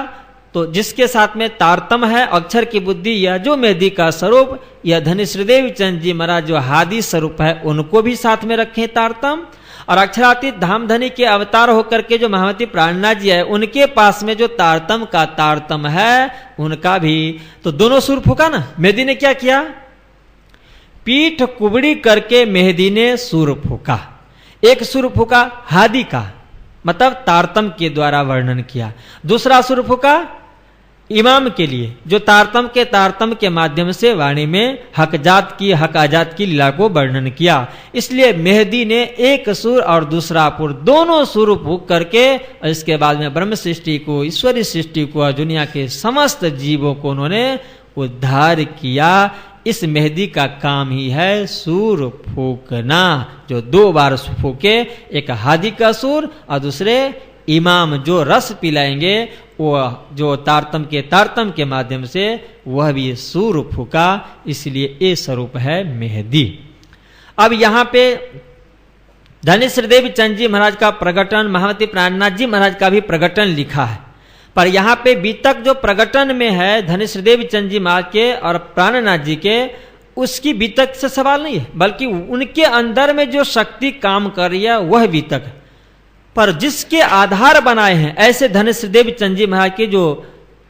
तो जिसके साथ में तारतम है अक्षर की बुद्धि, यह जो मेहदी का स्वरूप, यह धनिश्रीदेव चंद जी महाराज जो हादी स्वरूप है उनको भी साथ में रखे तारतम, और अक्षरातीत धामधनी के अवतार होकर के जो महामती प्राणनाथ जी है उनके पास में जो तारतम का तारतम है उनका भी, तो दोनों सुर फूका ना। मेहदी ने क्या किया, पीठ कुबड़ी करके मेहदी ने सुर फूका, एक सुर फूका हादी का मतलब तारतम के द्वारा वर्णन किया, दूसरा सुर फूका इमाम के लिए जो तारतम के माध्यम से वाणी में हक आजात की लीला को वर्णन किया। इसलिए मेहदी ने एक सुर और दूसरा पुर दोनों सुर फूक करके इसके बाद में ब्रह्म सृष्टि को, ईश्वरी सृष्टि को और दुनिया के समस्त जीवों को उन्होंने उद्धार किया। इस मेहदी का काम ही है सूर फूकना, जो 2 बार फूके, एक हादी का सूर और दूसरे इमाम जो रस पिलाएंगे वो जो तारतम के माध्यम से वह भी सूर फूका, इसलिए ये स्वरूप है मेहदी। अब यहां पे धनिश्रीदेव चंद जी महाराज का प्रकटन, महामती प्राणनाथ जी महाराज का भी प्रकटन लिखा है, पर यहाँ पे बीतक जो प्रकटन में है धनिश्रीदेव चंद जी महाराज के और प्राणनाथ जी के, उसकी बीतक से सवाल नहीं है, बल्कि उनके अंदर में जो शक्ति काम कर रही है वह बीतक है। पर जिसके आधार बनाए हैं ऐसे धनिश्रीदेव चंद जी महाराज के जो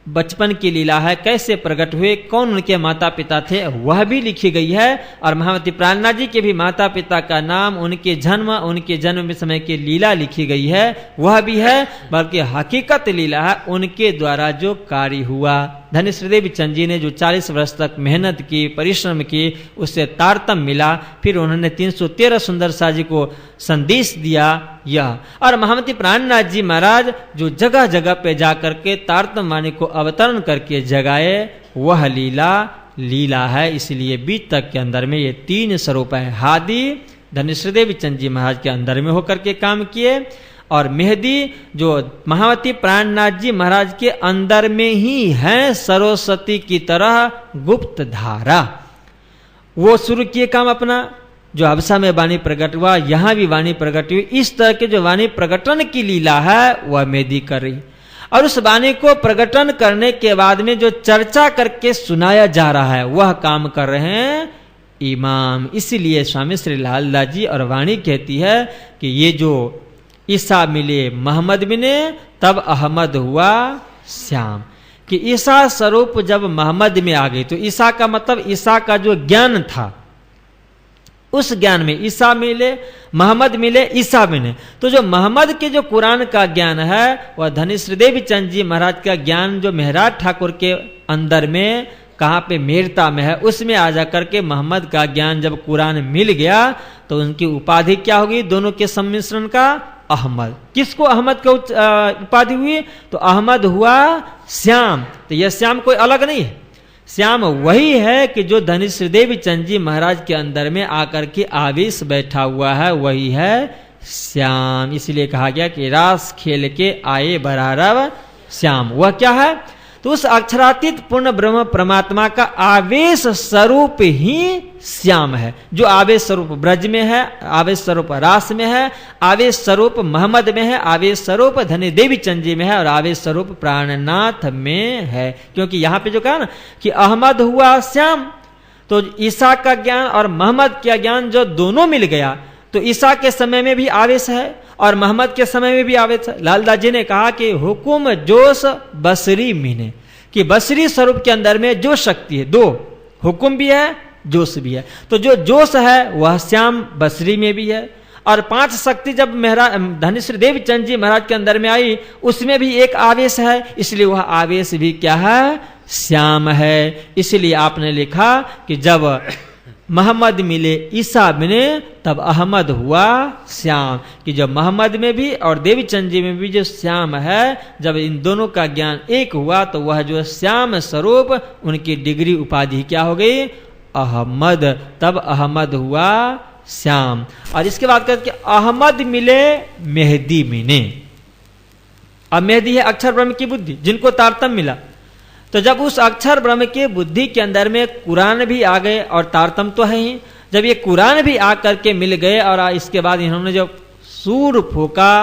बचपन की लीला है, कैसे प्रकट हुए, कौन उनके माता पिता थे, वह भी लिखी गई है। और महामती प्राणनाथ जी के भी माता पिता का नाम, उनके जन्म समय की लीला लिखी गई है, वह भी है, बल्कि हकीकत लीला है उनके द्वारा जो कार्य हुआ। धनिश्रीदेव चंद जी ने जो 40 वर्ष तक मेहनत की, परिश्रम की, उससे तारतम मिला, फिर उन्होंने 313 सुंदर साजी को संदेश दिया यह। और महामती प्राणनाथ जी महाराज जो जगह जगह पे जाकर के तारतम वाणी को अवतरण करके जगाए, वह लीला है। इसलिए बीच तक के अंदर में ये 3 स्वरूप है। हादी धनिश्रीदेव चंद जी महाराज के अंदर में होकर के काम किए, और मेहदी जो महामती प्राणनाथ जी महाराज के अंदर में ही है, सरस्वती की तरह गुप्त धारा, वो शुरू किए काम अपना। जो हबसा में वाणी प्रकट हुआ, यहां भी वाणी प्रकट हुई। इस तरह के जो वाणी प्रकटन की लीला है वह मेहदी कर रही, और उस वाणी को प्रकटन करने के बाद में जो चर्चा करके सुनाया जा रहा है वह काम कर रहे हैं इमाम। इसीलिए स्वामी श्री लालदास जी और वाणी कहती है कि ये जो ईसा मिले मोहम्मद मिले तब अहमद हुआ श्याम, कि ईसा स्वरूप जब मोहम्मद में आ गई, तो ईसा का मतलब ईसा का जो ज्ञान था उस ज्ञान में ईसा मिले, मोहम्मद मिले, ईसा मिले। तो जो मोहम्मद के जो कुरान का ज्ञान है वह धनिश्रीदेव चंद जी महाराज का ज्ञान जो मेहराज ठाकुर के अंदर में कहाँ पे मेरता में है, उसमें आ जाकर के मोहम्मद का ज्ञान जब कुरान मिल गया तो उनकी उपाधि क्या होगी, दोनों के सम्मिश्रण का अहमद। किसको अहमद का उपाधि हुई, तो अहमद हुआ श्याम। तो यह श्याम कोई अलग नहीं है, श्याम वही है कि जो धनिश्रीदेव चंद जी महाराज के अंदर में आकर के आवेश बैठा हुआ है, वही है श्याम। इसलिए कहा गया कि रास खेल के आए बरारव श्याम। वह क्या है, तो उस अक्षरातीत पूर्ण ब्रह्म परमात्मा का आवेश स्वरूप ही श्याम है। जो आवेश स्वरूप ब्रज में है, आवेश स्वरूप रास में है, आवेश स्वरूप मोहम्मद में है, आवेश स्वरूप धनिदेवी चंद जी में है, और आवेश स्वरूप प्राणनाथ में है। क्योंकि यहाँ पे जो कहा ना कि अहमद हुआ श्याम, तो ईसा का ज्ञान और मोहम्मद का ज्ञान जो दोनों मिल गया, तो ईसा के समय में भी आवेश है और मोहम्मद के समय में भी आवेश है। लालदास जी ने कहा कि हुकुम जोश बसरी मीने, कि बसरी स्वरूप के अंदर में जो शक्ति है, 2 हुकुम भी है, जोश भी है। तो जो जोश है वह श्याम बसरी में भी है, और 5 शक्ति जब धनिश्रीदेव चंद जी महाराज के अंदर में आई उसमें भी एक आवेश है, इसलिए वह आवेश भी क्या है, श्याम है। इसलिए आपने लिखा कि जब मोहम्मद मिले ईसा मिले तब अहमद हुआ श्याम, कि जब मोहम्मद में भी और देवी चंद जी में भी जो श्याम है, जब इन दोनों का ज्ञान एक हुआ तो वह जो श्याम स्वरूप उनकी डिग्री उपाधि क्या हो गई, अहमद। तब अहमद हुआ श्याम। और इसके बाद कहते कि अहमद मिले मेहदी मिले। अब मेहदी है अक्षर ब्रह्म की बुद्धि, जिनको तारतम मिला। तो जब उस अक्षर ब्रह्म के बुद्धि के अंदर में कुरान भी आ गए, और तारतम तो है ही, जब ये कुरान भी आकर के मिल गए और इसके बाद इन्होंने जब सूर फूका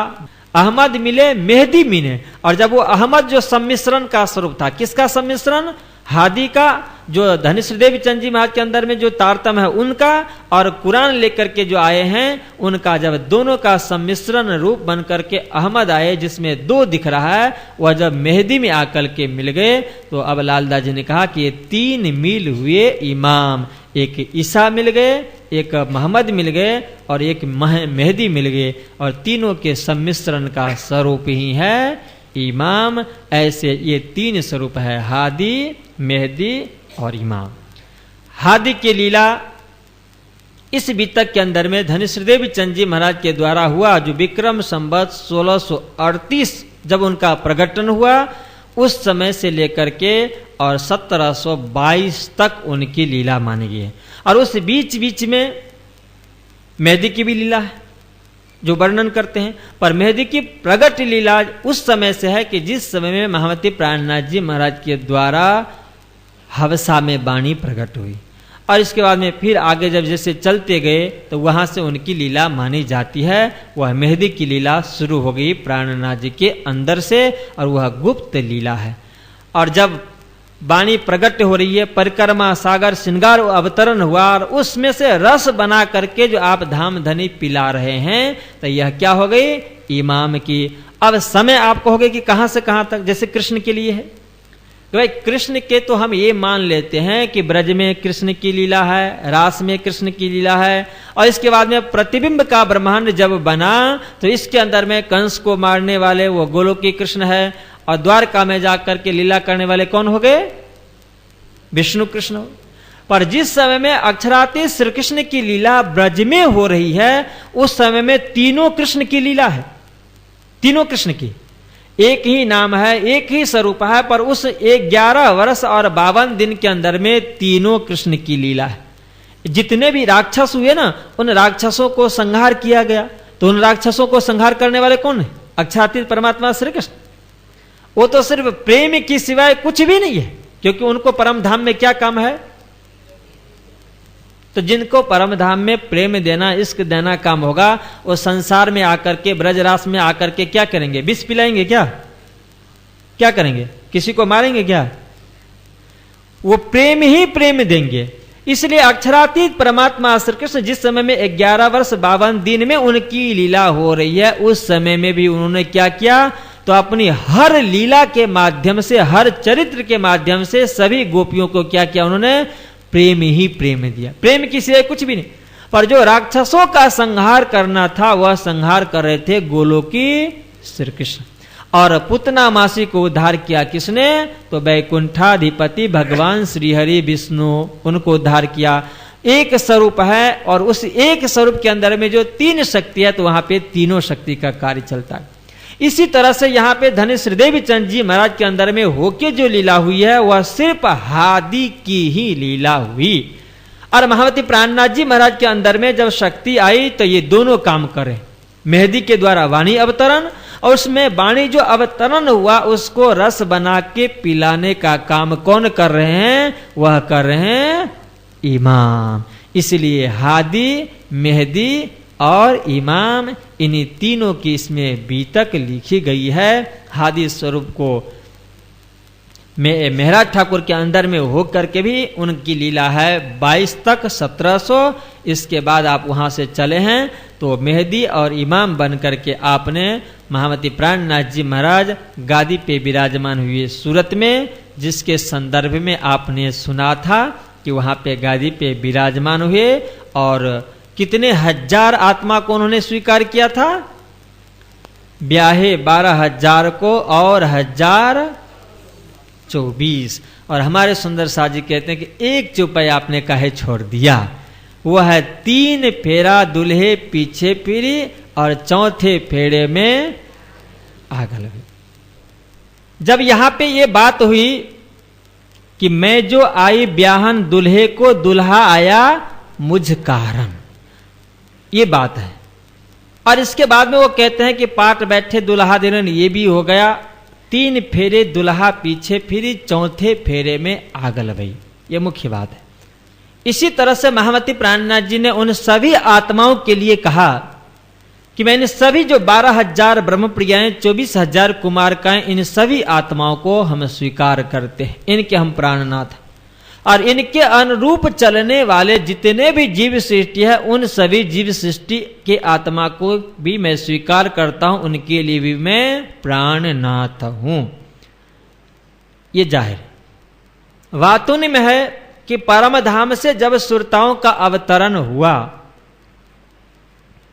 अहमद मिले, मेहदी मिले। और जब वो अहमद जो सम्मिश्रण का स्वरूप था, किसका सम्मिश्रण? हादी का, जो धनेश्वर देवी चंद जी महाराज के अंदर में जो तारतम है उनका, और कुरान लेकर के जो आए हैं उनका, जब दोनों का सम्मिश्रण रूप बन करके अहमद आए जिसमें दो दिख रहा है, वह जब मेहदी में आकर के मिल गए तो अब लालदास जी ने कहा कि ये 3 मिल हुए इमाम, एक ईसा मिल गए, एक मोहम्मद मिल गए और एक मेहदी मिल गए, और तीनों के सम्मिश्रण का स्वरूप ही है इमाम। ऐसे ये 3 स्वरूप है, हादी, मेहदी और इमाम। हादी की लीला इस बीतक के अंदर में धनेश्वर देवी चंद जी महाराज के द्वारा हुआ, जो विक्रम संवत 1638 जब उनका प्रकटन हुआ, उस समय से लेकर के और 1722 तक उनकी लीला मानी गई है। और उस बीच बीच में मेहदी की भी लीला है जो वर्णन करते हैं, पर मेहदी की प्रगट लीला उस समय से है कि जिस समय में महामती प्राणनाथ जी महाराज के द्वारा हवसा में वाणी प्रकट हुई, और इसके बाद में फिर आगे जब जैसे चलते गए तो वहां से उनकी लीला मानी जाती है। वह मेहदी की लीला शुरू हो गई प्राणनाथ जी के अंदर से, और वह गुप्त लीला है। और जब वाणी प्रकट हो रही है, परिक्रमा सागर श्रृंगार अवतरण हुआ, और उसमें से रस बना करके जो आप धाम धनी पिला रहे हैं, तो यह क्या हो गई? इमाम की। अब समय आपको हो गई कि कहां से कहां तक, जैसे कृष्ण के लिए है, तो भाई कृष्ण के तो हम ये मान लेते हैं कि ब्रज में कृष्ण की लीला है, रास में कृष्ण की लीला है, और इसके बाद में प्रतिबिंब का ब्रह्मांड जब बना तो इसके अंदर में कंस को मारने वाले वो गोलोकी कृष्ण है, और द्वारका में जाकर के लीला करने वाले कौन हो गए? विष्णु कृष्ण। पर जिस समय में अक्षरातीत श्री कृष्ण की लीला ब्रज में हो रही है, उस समय में तीनों कृष्ण की लीला है। तीनों कृष्ण की एक ही नाम है, एक ही स्वरूप है, पर उस 11 वर्ष और 52 दिन के अंदर में तीनों कृष्ण की लीला है। जितने भी राक्षस हुए ना, उन राक्षसों को संहार किया गया, तो उन राक्षसों को संहार करने वाले कौन है? अक्षरातीत परमात्मा श्री कृष्ण। वो तो सिर्फ प्रेम की सिवाय कुछ भी नहीं है, क्योंकि उनको परम धाम में क्या काम है? तो जिनको परम धाम में प्रेम देना, इश्क देना काम होगा, वो संसार में आकर के, ब्रजरास में आकर के क्या करेंगे? विष पिलाएंगे क्या? क्या करेंगे? किसी को मारेंगे क्या? वो प्रेम ही प्रेम देंगे। इसलिए अक्षरातीत परमात्मा श्री कृष्ण जिस समय में 11 वर्ष 52 दिन में उनकी लीला हो रही है, उस समय में भी उन्होंने क्या किया? तो अपनी हर लीला के माध्यम से, हर चरित्र के माध्यम से सभी गोपियों को क्या किया? उन्होंने प्रेम ही प्रेम दिया। प्रेम की सिवाय कुछ भी नहीं। पर जो राक्षसों का संहार करना था, वह संहार कर रहे थे गोलोकी श्री कृष्ण। और पुतना मासी को उद्धार किया किसने? तो वैकुंठाधिपति भगवान श्रीहरि विष्णु, उनको उद्धार किया। एक स्वरूप है, और उस एक स्वरूप के अंदर में जो 3 शक्ति है, तो वहां पे तीनों शक्ति का कार्य चलता है। इसी तरह से यहाँ पे धनेश्वर देवी चंद जी महाराज के अंदर में होके जो लीला हुई है, वह सिर्फ हादी की ही लीला हुई। और महामती प्राणनाथ जी महाराज के अंदर में जब शक्ति आई, तो ये दोनों काम करें। मेहदी के द्वारा वाणी अवतरण, और उसमें वाणी जो अवतरण हुआ उसको रस बना के पिलाने का काम कौन कर रहे हैं? वह कर रहे हैं इमाम। इसलिए हादी, मेहदी और इमाम, इन्हीं तीनों की इसमें बीतक लिखी गई है। हादी स्वरूप को मेहराज ठाकुर के अंदर में हो करके भी उनकी लीला है 22 तक 1700। इसके बाद आप वहां से चले हैं तो मेहदी और इमाम बन करके आपने महामती प्राणनाथ जी महाराज गादी पे विराजमान हुए सूरत में, जिसके संदर्भ में आपने सुना था कि वहां पे गादी पे विराजमान हुए, और कितने हजार आत्मा को उन्होंने स्वीकार किया था? ब्याहे 12,000 को और 1024। और हमारे सुंदर साथ जी कहते हैं कि एक चौपाई आपने काहे छोड़ दिया? वह है 3 फेरा दुल्हे पीछे फिरी, और 4थे फेरे में आग लगी। जब यहां पे ये बात हुई कि मैं जो आई ब्याहन दुल्हे को, दुल्हा आया मुझ कारण, ये बात है। और इसके बाद में वो कहते हैं कि पाट बैठे दुल्हा दिलन, ये भी हो गया। 3 फेरे दुल्हा पीछे फिरी, 4थे फेरे में आग लगी। ये मुख्य बात है। इसी तरह से महामती प्राणनाथ जी ने उन सभी आत्माओं के लिए कहा कि मैंने सभी जो 12,000 ब्रह्मप्रियाएं, 24,000 कुमारकाएं, इन सभी आत्माओं को हम स्वीकार करते हैं, इनके हम प्राणनाथ, और इनके अनुरूप चलने वाले जितने भी जीव सृष्टि है उन सभी जीव सृष्टि के आत्मा को भी मैं स्वीकार करता हूं, उनके लिए भी मैं प्राणनाथ हूं। ये जाहिर वातुनि में है कि परम धाम से जब सुरताओं का अवतरण हुआ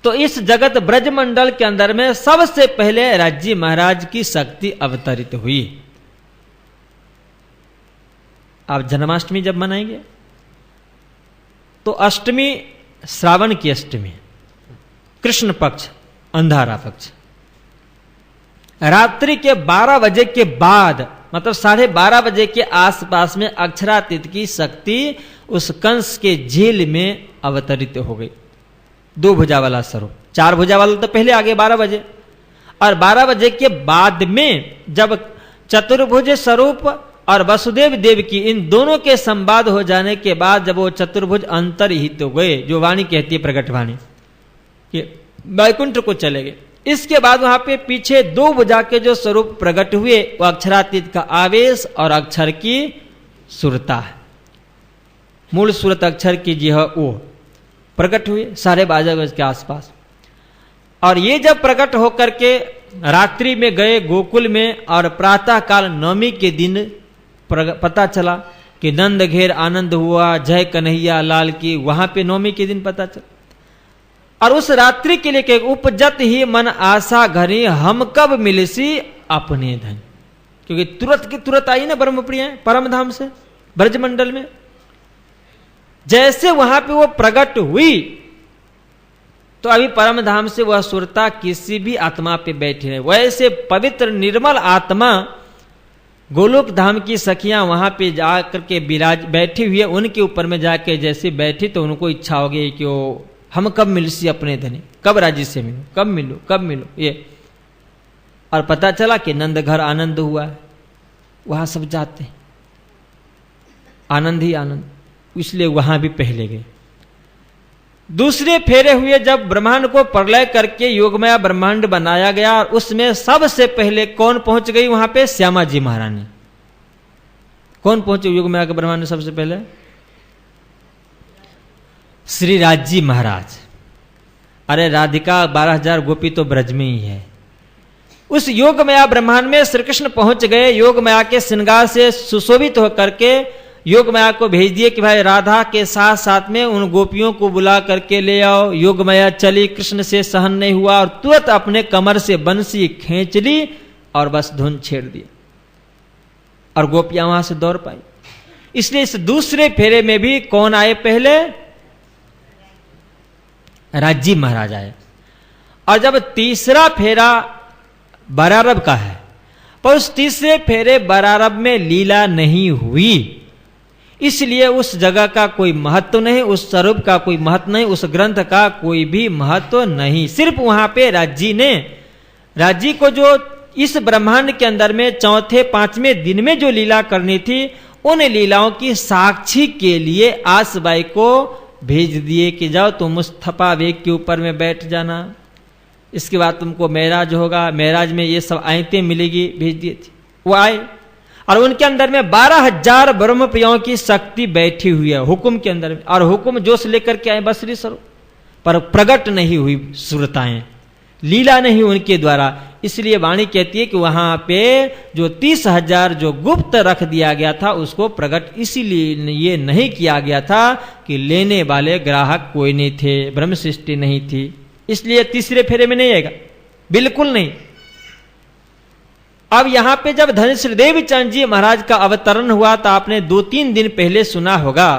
तो इस जगत ब्रजमंडल के अंदर में सबसे पहले राज्य महाराज की शक्ति अवतरित हुई। आप जन्माष्टमी जब मनाएंगे तो अष्टमी श्रावण की अष्टमी, कृष्ण पक्ष, अंधारा पक्ष, रात्रि के 12 बजे के बाद, मतलब 12:30 बजे के आसपास में अक्षरातीत की शक्ति उस कंस के झील में अवतरित हो गई। 2 भुजा वाला स्वरूप, 4 भुजा वाला तो पहले आगे 12 बजे, और 12 बजे के बाद में जब चतुर्भुज स्वरूप और वसुदेव देव की इन दोनों के संवाद हो जाने के बाद जब वो चतुर्भुज अंतर्हित हो गए, जो वाणी कहती है प्रकट वाणी, कि वैकुंठ को चले गए, इसके बाद वहां पे पीछे 2 भुजा के जो स्वरूप प्रकट हुए वो अक्षरातीत का आवेश और अक्षर की सुरता है। मूल सूरत अक्षर की जी है वो प्रकट हुए 12:30 बजे के आसपास। और ये जब प्रकट होकर के रात्रि में गए गोकुल में, और प्रातः काल नवमी के दिन पता चला कि नंद घेर आनंद हुआ, जय कन्हैया लाल की, वहां पे नवमी के दिन पता चला। और उस रात्रि के लिए उपजत ही मन आशा घरी, हम कब मिलसी अपने धन, क्योंकि तुरंत की तुरंत आई ना ब्रह्मप्रिया परम धाम से ब्रजमंडल में। जैसे वहां पे वो प्रकट हुई तो अभी परम धाम से वह सुरता किसी भी आत्मा पे बैठी है। वैसे पवित्र निर्मल आत्मा गोलोक धाम की सखियां वहां पे जाकर के विराज बैठी हुई है, उनके ऊपर में जाके जैसे बैठी तो उनको इच्छा हो गई कि वो हम कब मिलसी अपने धनी, कब राजी से मिलो, कब मिलो ये। और पता चला कि नंद घर आनंद हुआ है, वहां सब जाते हैं, आनंद ही आनंद, इसलिए वहां भी पहले गए। दूसरे फेरे हुए जब ब्रह्मांड को प्रलय करके योगमया ब्रह्मांड बनाया गया, और उसमें सबसे पहले कौन पहुंच गई वहां पे? श्यामा जी महारानी। कौन पहुंचे योगमया के ब्रह्मांड में सबसे पहले? श्री राज जी महाराज। अरे राधिका 12,000 गोपी तो ब्रज में ही है। उस योगमया ब्रह्मांड में श्री कृष्ण पहुंच गए, योगमया के श्रृंगार से सुशोभित होकर के योगमया को भेज दिए कि भाई राधा के साथ साथ में उन गोपियों को बुला करके ले आओ। योगमया चली, कृष्ण से सहन नहीं हुआ और तुरंत अपने कमर से बंसी खींच ली और बस धुन छेड़ दिया, और गोपियां वहां से दौड़ पाई। इसलिए इस दूसरे फेरे में भी कौन आए पहले? राजी महाराज आए। और जब तीसरा फेरा बरारब का है, पर उस तीसरे फेरे बरारब में लीला नहीं हुई, इसलिए उस जगह का कोई महत्व नहीं, उस स्वरूप का कोई महत्व नहीं, उस ग्रंथ का कोई भी महत्व नहीं। सिर्फ वहां पे राजी को जो इस ब्रह्मांड के अंदर में चौथे 5वें दिन में जो लीला करनी थी, उन लीलाओं की साक्षी के लिए आसबाई को भेज दिए कि जाओ तुम मुस्तफा वेग के ऊपर में बैठ जाना, इसके बाद तुमको मेराज होगा, मेराज में ये सब आयतें मिलेगी, भेज दिए थे। वो आए और उनके अंदर में 12,000 ब्रह्मप्रियाओं की शक्ति बैठी हुई है हुक्म के अंदर में, और हुक्म जोश लेकर के आए बसरी स्वरूप, पर प्रकट नहीं हुई सुरताएं, लीला नहीं उनके द्वारा। इसलिए वाणी कहती है कि वहां पे जो 30,000 जो गुप्त रख दिया गया था उसको प्रकट इसीलिए ये नहीं किया गया था कि लेने वाले ग्राहक कोई नहीं थे, ब्रह्म सृष्टि नहीं थी, इसलिए तीसरे फेरे में नहीं आएगा, बिल्कुल नहीं। अब यहां पे जब धनेश्वर देवचंद जी महाराज का अवतरण हुआ तो आपने 2-3 दिन पहले सुना होगा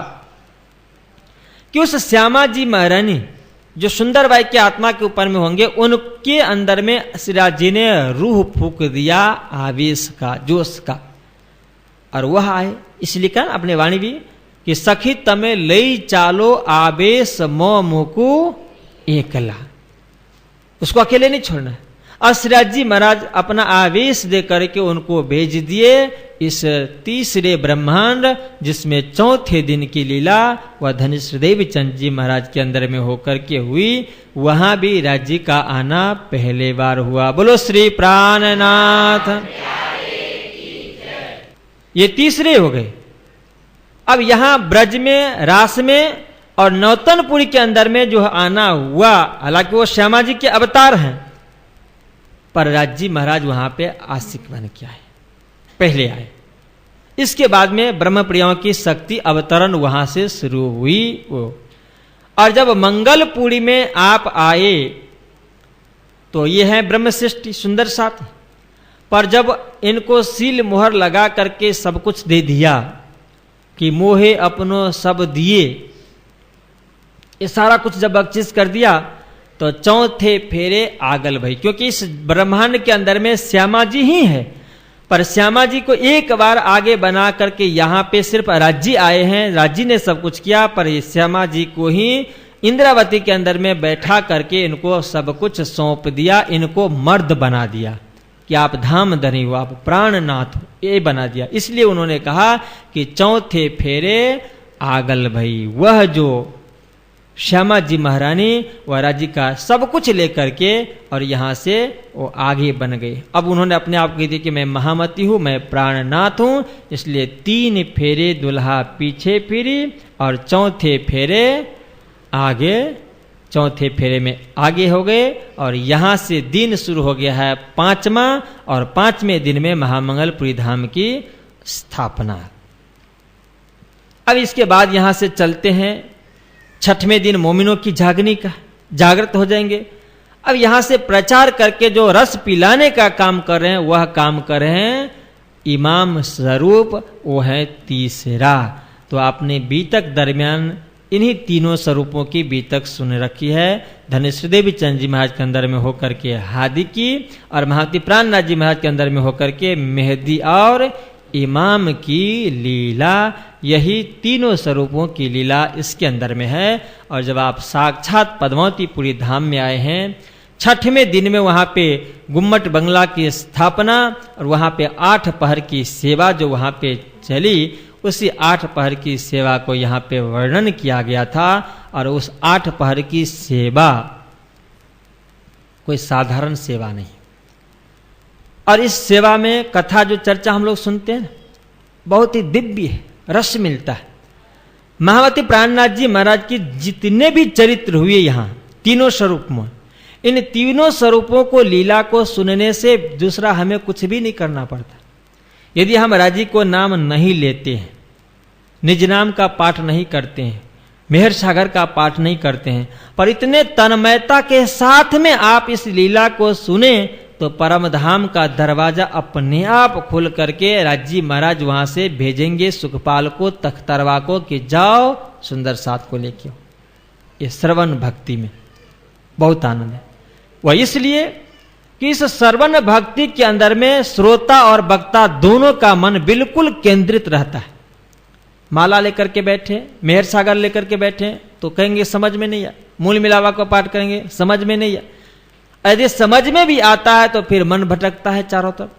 कि उस श्यामा जी महारानी जो सुंदरबाई के आत्मा के ऊपर में होंगे, उनके अंदर में श्रीराज जी ने रूह फूक दिया आवेश का, जोश का, और वह आए। इसलिए कहा अपने वाणी भी कि सखी तमे लई चालो आवेश मो मुकु एकला, उसको अकेले नहीं छोड़ना है। अश्वराज जी महाराज अपना आवेश दे करके उनको भेज दिए इस तीसरे ब्रह्मांड जिसमें चौथे दिन की लीला वह धनिष्ठ देवचंद जी महाराज के अंदर में होकर के हुई। वहां भी राज्य का आना पहले बार हुआ। बोलो श्री प्राणनाथ। ये तीसरे हो गए। अब यहां ब्रज में, रास में और नौतनपुरी के अंदर में जो आना हुआ, हालांकि वो श्यामा जी के अवतार हैं, पर राजी महाराज वहां पे आशिक बन के आए, पहले आए। इसके बाद में ब्रह्मप्रियाओं की शक्ति अवतरण वहां से शुरू हुई वो। और जब मंगलपुरी में आप आए तो ये है ब्रह्म सृष्टि सुंदर साथी, पर जब इनको सील मुहर लगा करके सब कुछ दे दिया कि मोहे अपनो सब दिए, ये सारा कुछ जब बख्शिश कर दिया तो चौथे फेरे आगल भई। क्योंकि इस ब्रह्मांड के अंदर में श्यामा जी ही है, पर श्यामा जी को एक बार आगे बना करके यहाँ पे सिर्फ राज्य आए हैं, राज्य ने सब कुछ किया, पर श्यामा जी को ही इंद्रावती के अंदर में बैठा करके इनको सब कुछ सौंप दिया, इनको मर्द बना दिया कि आप धाम धनी हो, आप प्राणनाथ हो, ये बना दिया। इसलिए उन्होंने कहा कि चौथे फेरे आगल भई। वह जो श्यामा जी महारानी वह राज्य का सब कुछ लेकर के और यहां से वो आगे बन गए। अब उन्होंने अपने आप कह दिया कि मैं महामती हूं, मैं प्राणनाथ हूं, इसलिए 3 फेरे दुल्हा पीछे फिरी और चौथे फेरे आगे, चौथे फेरे में आगे हो गए। और यहां से दिन शुरू हो गया है 5वां, और 5वें दिन में महामंगलपुरी धाम की स्थापना। अब इसके बाद यहां से चलते हैं 6वें दिन मोमिनों की जागनी का, जागृत हो जाएंगे। अब यहां से प्रचार करके जो रस पिलाने का काम कर रहे हैं वह काम कर रहे हैं इमाम स्वरूप, वो है तीसरा। तो आपने बीतक दरमियान इन्हीं तीनों स्वरूपों की बीतक सुन रखी है। धनेश्वर देवी चंद जी महाराज के अंदर में होकर के हादी की, और महावती प्राणनाथ जी महाराज के अंदर में होकर के मेहदी और इमाम की लीला। यही तीनों स्वरूपों की लीला इसके अंदर में है। और जब आप साक्षात पद्मावतीपुरी धाम में आए हैं, 6वें दिन में वहां पे गुम्मट बंगला की स्थापना और वहां पे 8 पहर की सेवा जो वहां पे चली, उसी 8 पहर की सेवा को यहाँ पे वर्णन किया गया था। और उस 8 पहर की सेवा कोई साधारण सेवा नहीं। और इस सेवा में कथा जो चर्चा हम लोग सुनते हैं बहुत ही दिव्य है, रस मिलता है। महावती प्राणनाथ जी महाराज की जितने भी चरित्र हुए यहाँ तीनों स्वरूप में, इन तीनों स्वरूपों को लीला को सुनने से दूसरा हमें कुछ भी नहीं करना पड़ता। यदि हम राजी को नाम नहीं लेते हैं, निज नाम का पाठ नहीं करते हैं, मेहर सागर का पाठ नहीं करते हैं, पर इतने तन्मयता के साथ में आप इस लीला को सुने तो परम धाम का दरवाजा अपने आप खुल करके राज्य महाराज वहां से भेजेंगे सुखपाल को, तख्तरवा को कि जाओ सुंदर साथ को लेके आओ। ये श्रवण भक्ति में बहुत आनंद है। वह इसलिए कि इस श्रवण भक्ति के अंदर में श्रोता और वक्ता दोनों का मन बिल्कुल केंद्रित रहता है। माला लेकर के बैठे, मेहर सागर लेकर के बैठे तो कहेंगे समझ में नहीं आया, मूल मिलावा को पाठ करेंगे समझ में नहीं आया। यदि समझ में भी आता है तो फिर मन भटकता है चारों तरफ,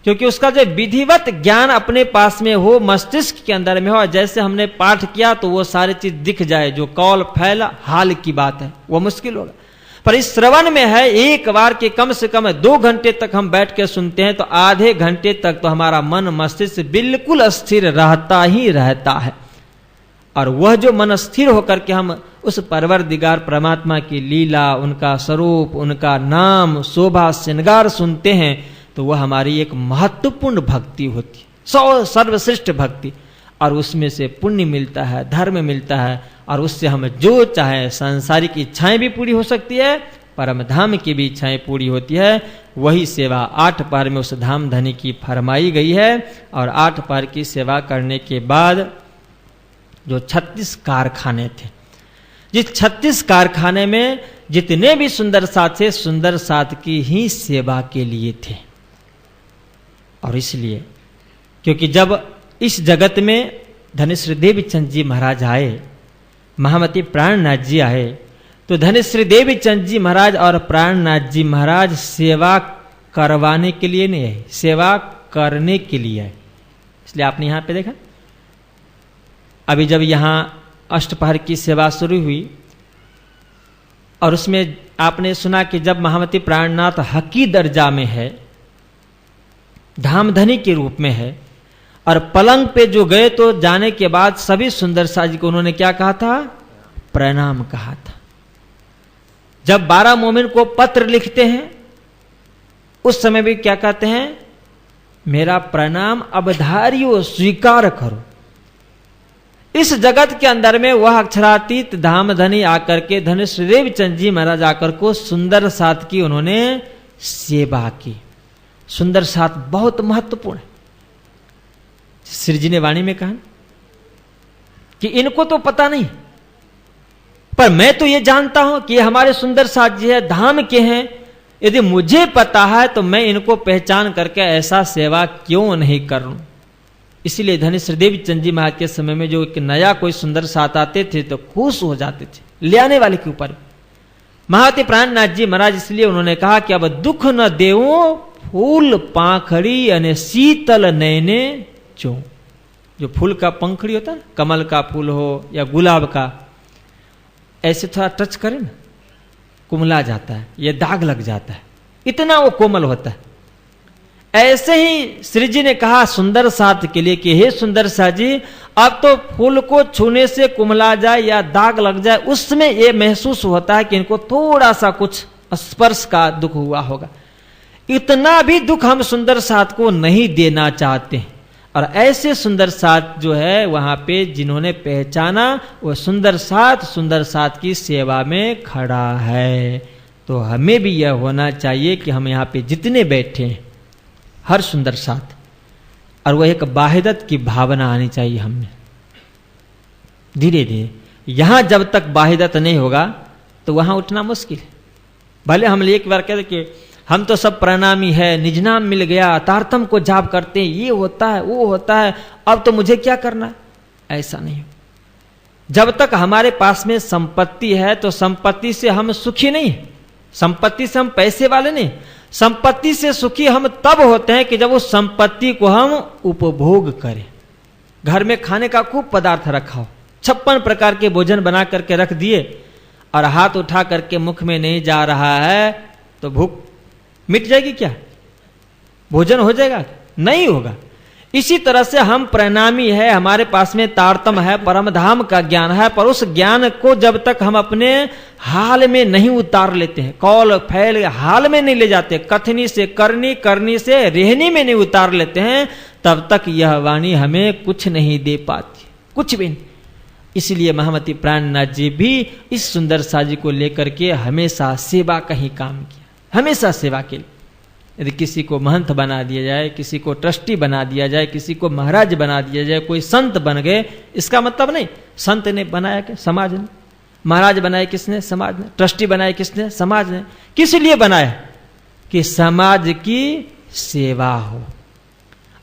क्योंकि उसका जो विधिवत ज्ञान अपने पास में हो, मस्तिष्क के अंदर में हो, जैसे हमने पाठ किया तो वो सारी चीज दिख जाए, जो कौल फैला हाल की बात है वो मुश्किल होगा। पर इस श्रवण में है एक बार के कम से कम 2 घंटे तक हम बैठ के सुनते हैं तो आधे घंटे तक तो हमारा मन मस्तिष्क बिल्कुल स्थिर रहता ही रहता है। और वह जो मन स्थिर होकर के हम उस परवरदिगार परमात्मा की लीला, उनका स्वरूप, उनका नाम, शोभा श्रृंगार सुनते हैं तो वह हमारी एक महत्वपूर्ण भक्ति होती है, सर्वश्रेष्ठ भक्ति। और उसमें से पुण्य मिलता है, धर्म मिलता है, और उससे हम जो चाहे सांसारिक इच्छाएं भी पूरी हो सकती है, परम धाम की भी इच्छाएं पूरी होती है। वही सेवा 8 पहर में उस धाम धनी की फरमाई गई है। और 8 पहर की सेवा करने के बाद जो 36 कारखाने थे, जिस 36 कारखाने में जितने भी सुंदर साथ थे, सुंदर साथ की ही सेवा के लिए थे। और इसलिए क्योंकि जब इस जगत में धनेश्वर देवचंद जी महाराज आए, महामती प्राणनाथ जी आए, तो धनेश्वरी देवी चंद जी महाराज और प्राणनाथ जी महाराज सेवा करवाने के लिए नहीं है, सेवा करने के लिए है। इसलिए आपने यहां पे देखा, अभी जब यहां अष्टपहर की सेवा शुरू हुई और उसमें आपने सुना कि जब महामती प्राणनाथ हकी दर्जा में है, धामधनी के रूप में है, और पलंग पे जो गए तो जाने के बाद सभी सुंदर सा जी को उन्होंने क्या कहा था? प्रणाम कहा था। जब 12 मोमिन को पत्र लिखते हैं उस समय भी क्या कहते हैं? मेरा प्रणाम अवधारियो स्वीकार करो। इस जगत के अंदर में वह अक्षरातीत धामधनी आकर के धनेश्वरी देवी चंद जी महाराज आकर को सुंदर साथ की उन्होंने सेवा की। सुंदर साथ बहुत महत्वपूर्ण है। श्री जी ने वाणी में कहा कि इनको तो पता नहीं, पर मैं तो ये जानता हूं कि ये हमारे सुंदर साथ जी है, धाम के हैं। यदि मुझे पता है तो मैं इनको पहचान करके ऐसा सेवा क्यों नहीं करूं। इसीलिए धनेश्वरी देवी चंद जी महाराज के समय में जो एक नया कोई सुंदर साथ आते थे तो खुश हो जाते थे, ले आने वाले के ऊपर। महामती प्राणनाथ जी महाराज इसलिए उन्होंने कहा कि अब दुख न देवो फूल पाखड़ी अने शीतल नैने चो। जो फूल का पंखड़ी होता है, कमल का फूल हो या गुलाब का, ऐसे थोड़ा टच करें ना, कुमला जाता है, ये दाग लग जाता है, इतना वो कोमल होता है। ऐसे ही श्री जी ने कहा सुंदर साथ के लिए कि हे सुंदर साथ जी, अब तो फूल को छूने से कुमला जाए या दाग लग जाए, उसमें ये महसूस होता है कि इनको थोड़ा सा कुछ स्पर्श का दुख हुआ होगा। इतना भी दुख हम सुंदर साथ को नहीं देना चाहते हैं। और ऐसे सुंदर साथ जो है वहां पे जिन्होंने पहचाना, वो सुंदर साथ की सेवा में खड़ा है। तो हमें भी यह होना चाहिए कि हम यहाँ पे जितने बैठे हैं हर सुंदर साथ, और वह एक वाहिदत की भावना आनी चाहिए हमने। धीरे धीरे यहां जब तक वाहिदत नहीं होगा तो वहां उठना मुश्किल है। भले हम एक बार कहते कि हम तो सब प्रणामी है, निज नाम मिल गया, तारतम को जाप करते हैं, ये होता है वो होता है, अब तो मुझे क्या करना है, ऐसा नहीं हो। जब तक हमारे पास में संपत्ति है तो संपत्ति से हम सुखी नहीं, संपत्ति से हम पैसे वाले नहीं। संपत्ति से सुखी हम तब होते हैं कि जब उस संपत्ति को हम उपभोग करें। घर में खाने का खूब पदार्थ रखा हो, 56 प्रकार के भोजन बना करके रख दिए, और हाथ उठा करके मुख में नहीं जा रहा है तो भूख मिट जाएगी क्या? भोजन हो जाएगा? नहीं होगा। इसी तरह से हम प्रणामी है, हमारे पास में तारतम है, परम धाम का ज्ञान है, पर उस ज्ञान को जब तक हम अपने हाल में नहीं उतार लेते हैं, कौल फैल हाल में नहीं ले जाते, कथनी से करनी, करनी से रहनी में नहीं उतार लेते हैं, तब तक यह वाणी हमें कुछ नहीं दे पाती, कुछ भी नहीं। इसलिए महामती प्राणनाथ जी भी इस सुंदर साजी को लेकर के हमेशा सेवा का ही काम किया, हमेशा सेवा के लिए। यदि किसी को महंत बना दिया जाए, किसी को ट्रस्टी बना दिया जाए, किसी को महाराज बना दिया जाए, कोई संत बन गए, इसका मतलब नहीं संत ने बनाया क्या? समाज ने। महाराज बनाए किसने? समाज ने। ट्रस्टी बनाए किसने? समाज ने। किस लिए बनाया? कि समाज की सेवा हो।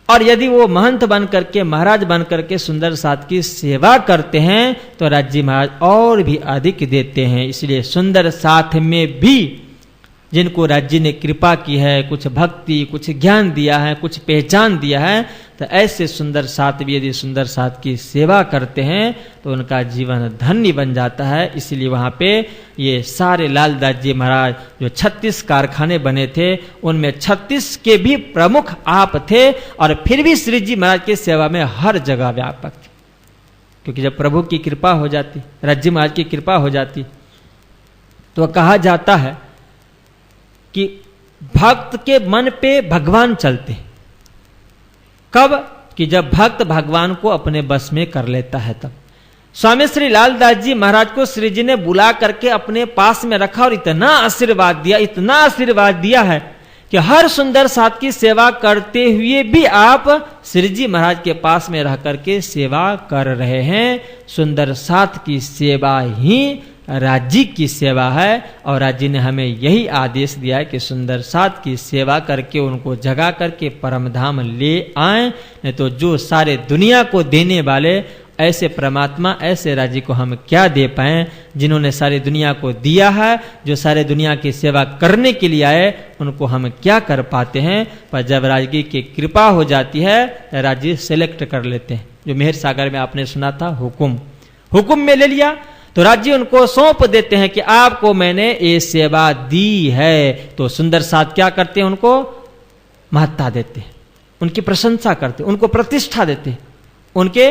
और यदि वो महंत बन करके, महाराज बन करके सुंदर साथ की सेवा करते हैं तो राज्य महाराज और भी अधिक देते हैं। इसलिए सुंदर साथ में भी जिनको राज्य ने कृपा की है, कुछ भक्ति, कुछ ज्ञान दिया है, कुछ पहचान दिया है, तो ऐसे सुंदर साथ भी यदि सुंदर साथ की सेवा करते हैं तो उनका जीवन धन्य बन जाता है। इसलिए वहाँ पे ये सारे लालदास जी महाराज जो 36 कारखाने बने थे, उनमें 36 के भी प्रमुख आप थे, और फिर भी श्री जी महाराज की सेवा में हर जगह व्यापक थे। क्योंकि जब प्रभु की कृपा हो जाती, राज्य महाराज की कृपा हो जाती, तो कहा जाता है कि भक्त के मन पे भगवान चलते हैं। कब? कि जब भक्त भगवान को अपने बस में कर लेता है तब। स्वामी श्री लालदास जी महाराज को श्री जी ने बुला करके अपने पास में रखा और इतना आशीर्वाद दिया, इतना आशीर्वाद दिया है कि हर सुंदर साथ की सेवा करते हुए भी आप श्री जी महाराज के पास में रह करके सेवा कर रहे हैं। सुंदर साथ की सेवा ही राज्य की सेवा है, और राज्य ने हमें यही आदेश दिया है कि सुंदर साथ की सेवा करके उनको जगा करके परम धाम ले आए। नहीं तो जो सारे दुनिया को देने वाले ऐसे परमात्मा, ऐसे राज्य को हम क्या दे पाएं जिन्होंने सारी दुनिया को दिया है, जो सारे दुनिया की सेवा करने के लिए आए, उनको हम क्या कर पाते हैं। पर जब राज्य की कृपा हो जाती है तो राज्य सेलेक्ट कर लेते हैं। जो मेहर सागर में आपने सुना था, हुक्म में ले लिया तो राज्य उनको सौंप देते हैं कि आपको मैंने ये सेवा दी है। तो सुंदर साथ क्या करते हैं, उनको महत्ता देते हैं, उनकी प्रशंसा करते, उनको प्रतिष्ठा देते, उनके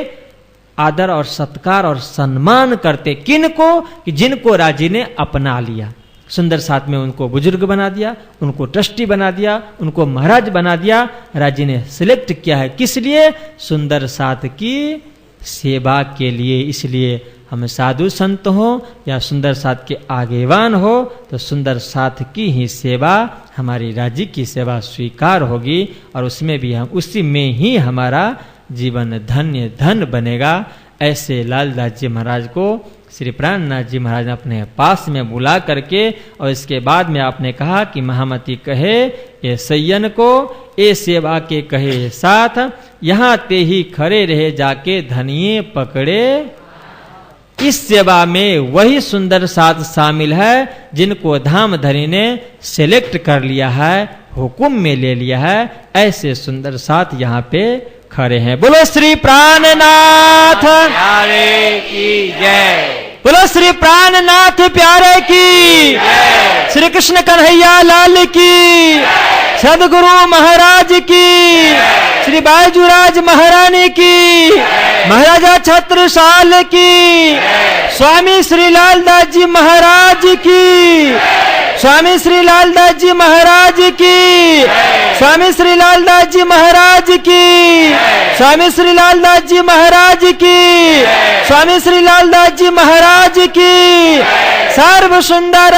आदर और सत्कार और सम्मान करते। किनको? कि जिनको राजी ने अपना लिया। सुंदर साथ में उनको बुजुर्ग बना दिया, उनको ट्रस्टी बना दिया, उनको महाराज बना दिया। राजी ने सिलेक्ट किया है किस लिए? सुंदर साथ की सेवा के लिए। इसलिए हम साधु संत हो या सुंदर साथ के आगेवान हो तो सुंदर साथ की ही सेवा हमारी राज्य की सेवा स्वीकार होगी और उसमें भी हम उसी में ही हमारा जीवन धन्य धन बनेगा। ऐसे लालदास जी महाराज को श्री प्राणनाथ जी महाराज ने अपने पास में बुला करके और इसके बाद में आपने कहा कि महामती कहे ये सैयन को ए सेवा के कहे साथ, यहाँ ते ही खड़े रहे जाके धनिये पकड़े। इस सेवा में वही सुंदर साथ शामिल है जिनको धाम धनी ने सिलेक्ट कर लिया है, हुक्म में ले लिया है। ऐसे सुंदर साथ यहाँ पे खड़े हैं। बोलो श्री प्राणनाथ प्यारे की जय, बोलो श्री प्राणनाथ प्यारे की, श्री कृष्ण कन्हैया लाल की, सदगुरु महाराज की, श्री बायजूराज महारानी की, महाराजा छत्रसाल की, स्वामी श्री लालदास जी महाराज की, स्वामी श्री लालदास जी महाराज की, स्वामी श्री लालदास जी महाराज की, स्वामी श्री लालदास जी महाराज की, स्वामी श्री लालदास जी महाराज की, सर्व सुंदर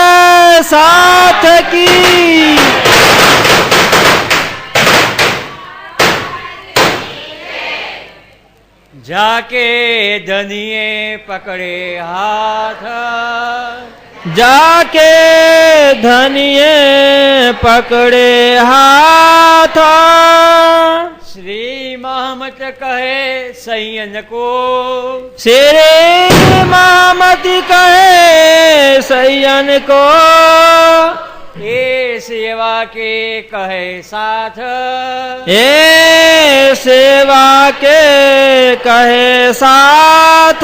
साथ की। जाके धनिये पकड़े हाथ, जाके धनिये पकड़े हाथ, श्री महमत कहे सैयन को, श्री महमती कहे सैयन को, ए सेवा के कहे साथ, ए सेवा के कहे साथ,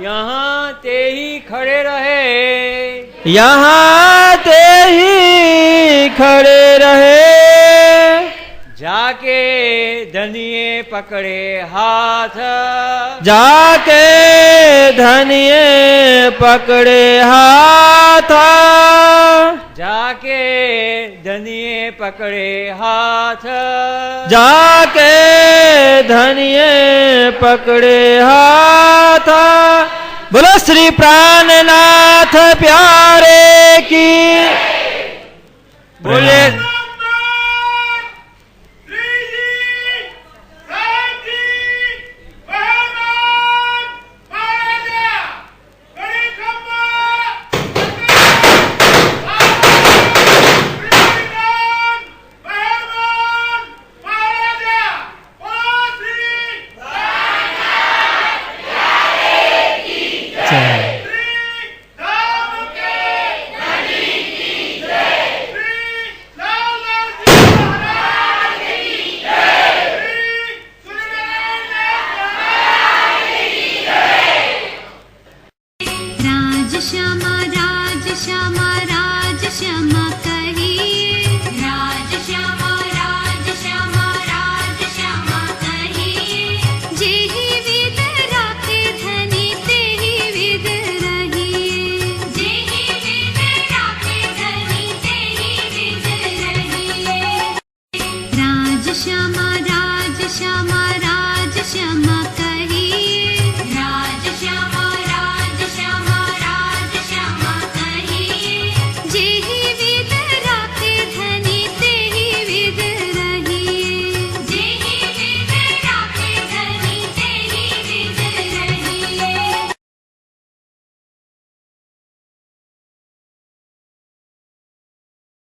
यहाँ ते ही खड़े रहे, यहाँ ते ही खड़े रहे, जाके धनिये पकड़े हाथ, जाके धनिये पकड़े हाथ, जाके धनिये पकड़े हाथ, जाके धनिये पकड़े हाथ। बोलो श्री प्राणनाथ प्यारे की, बोले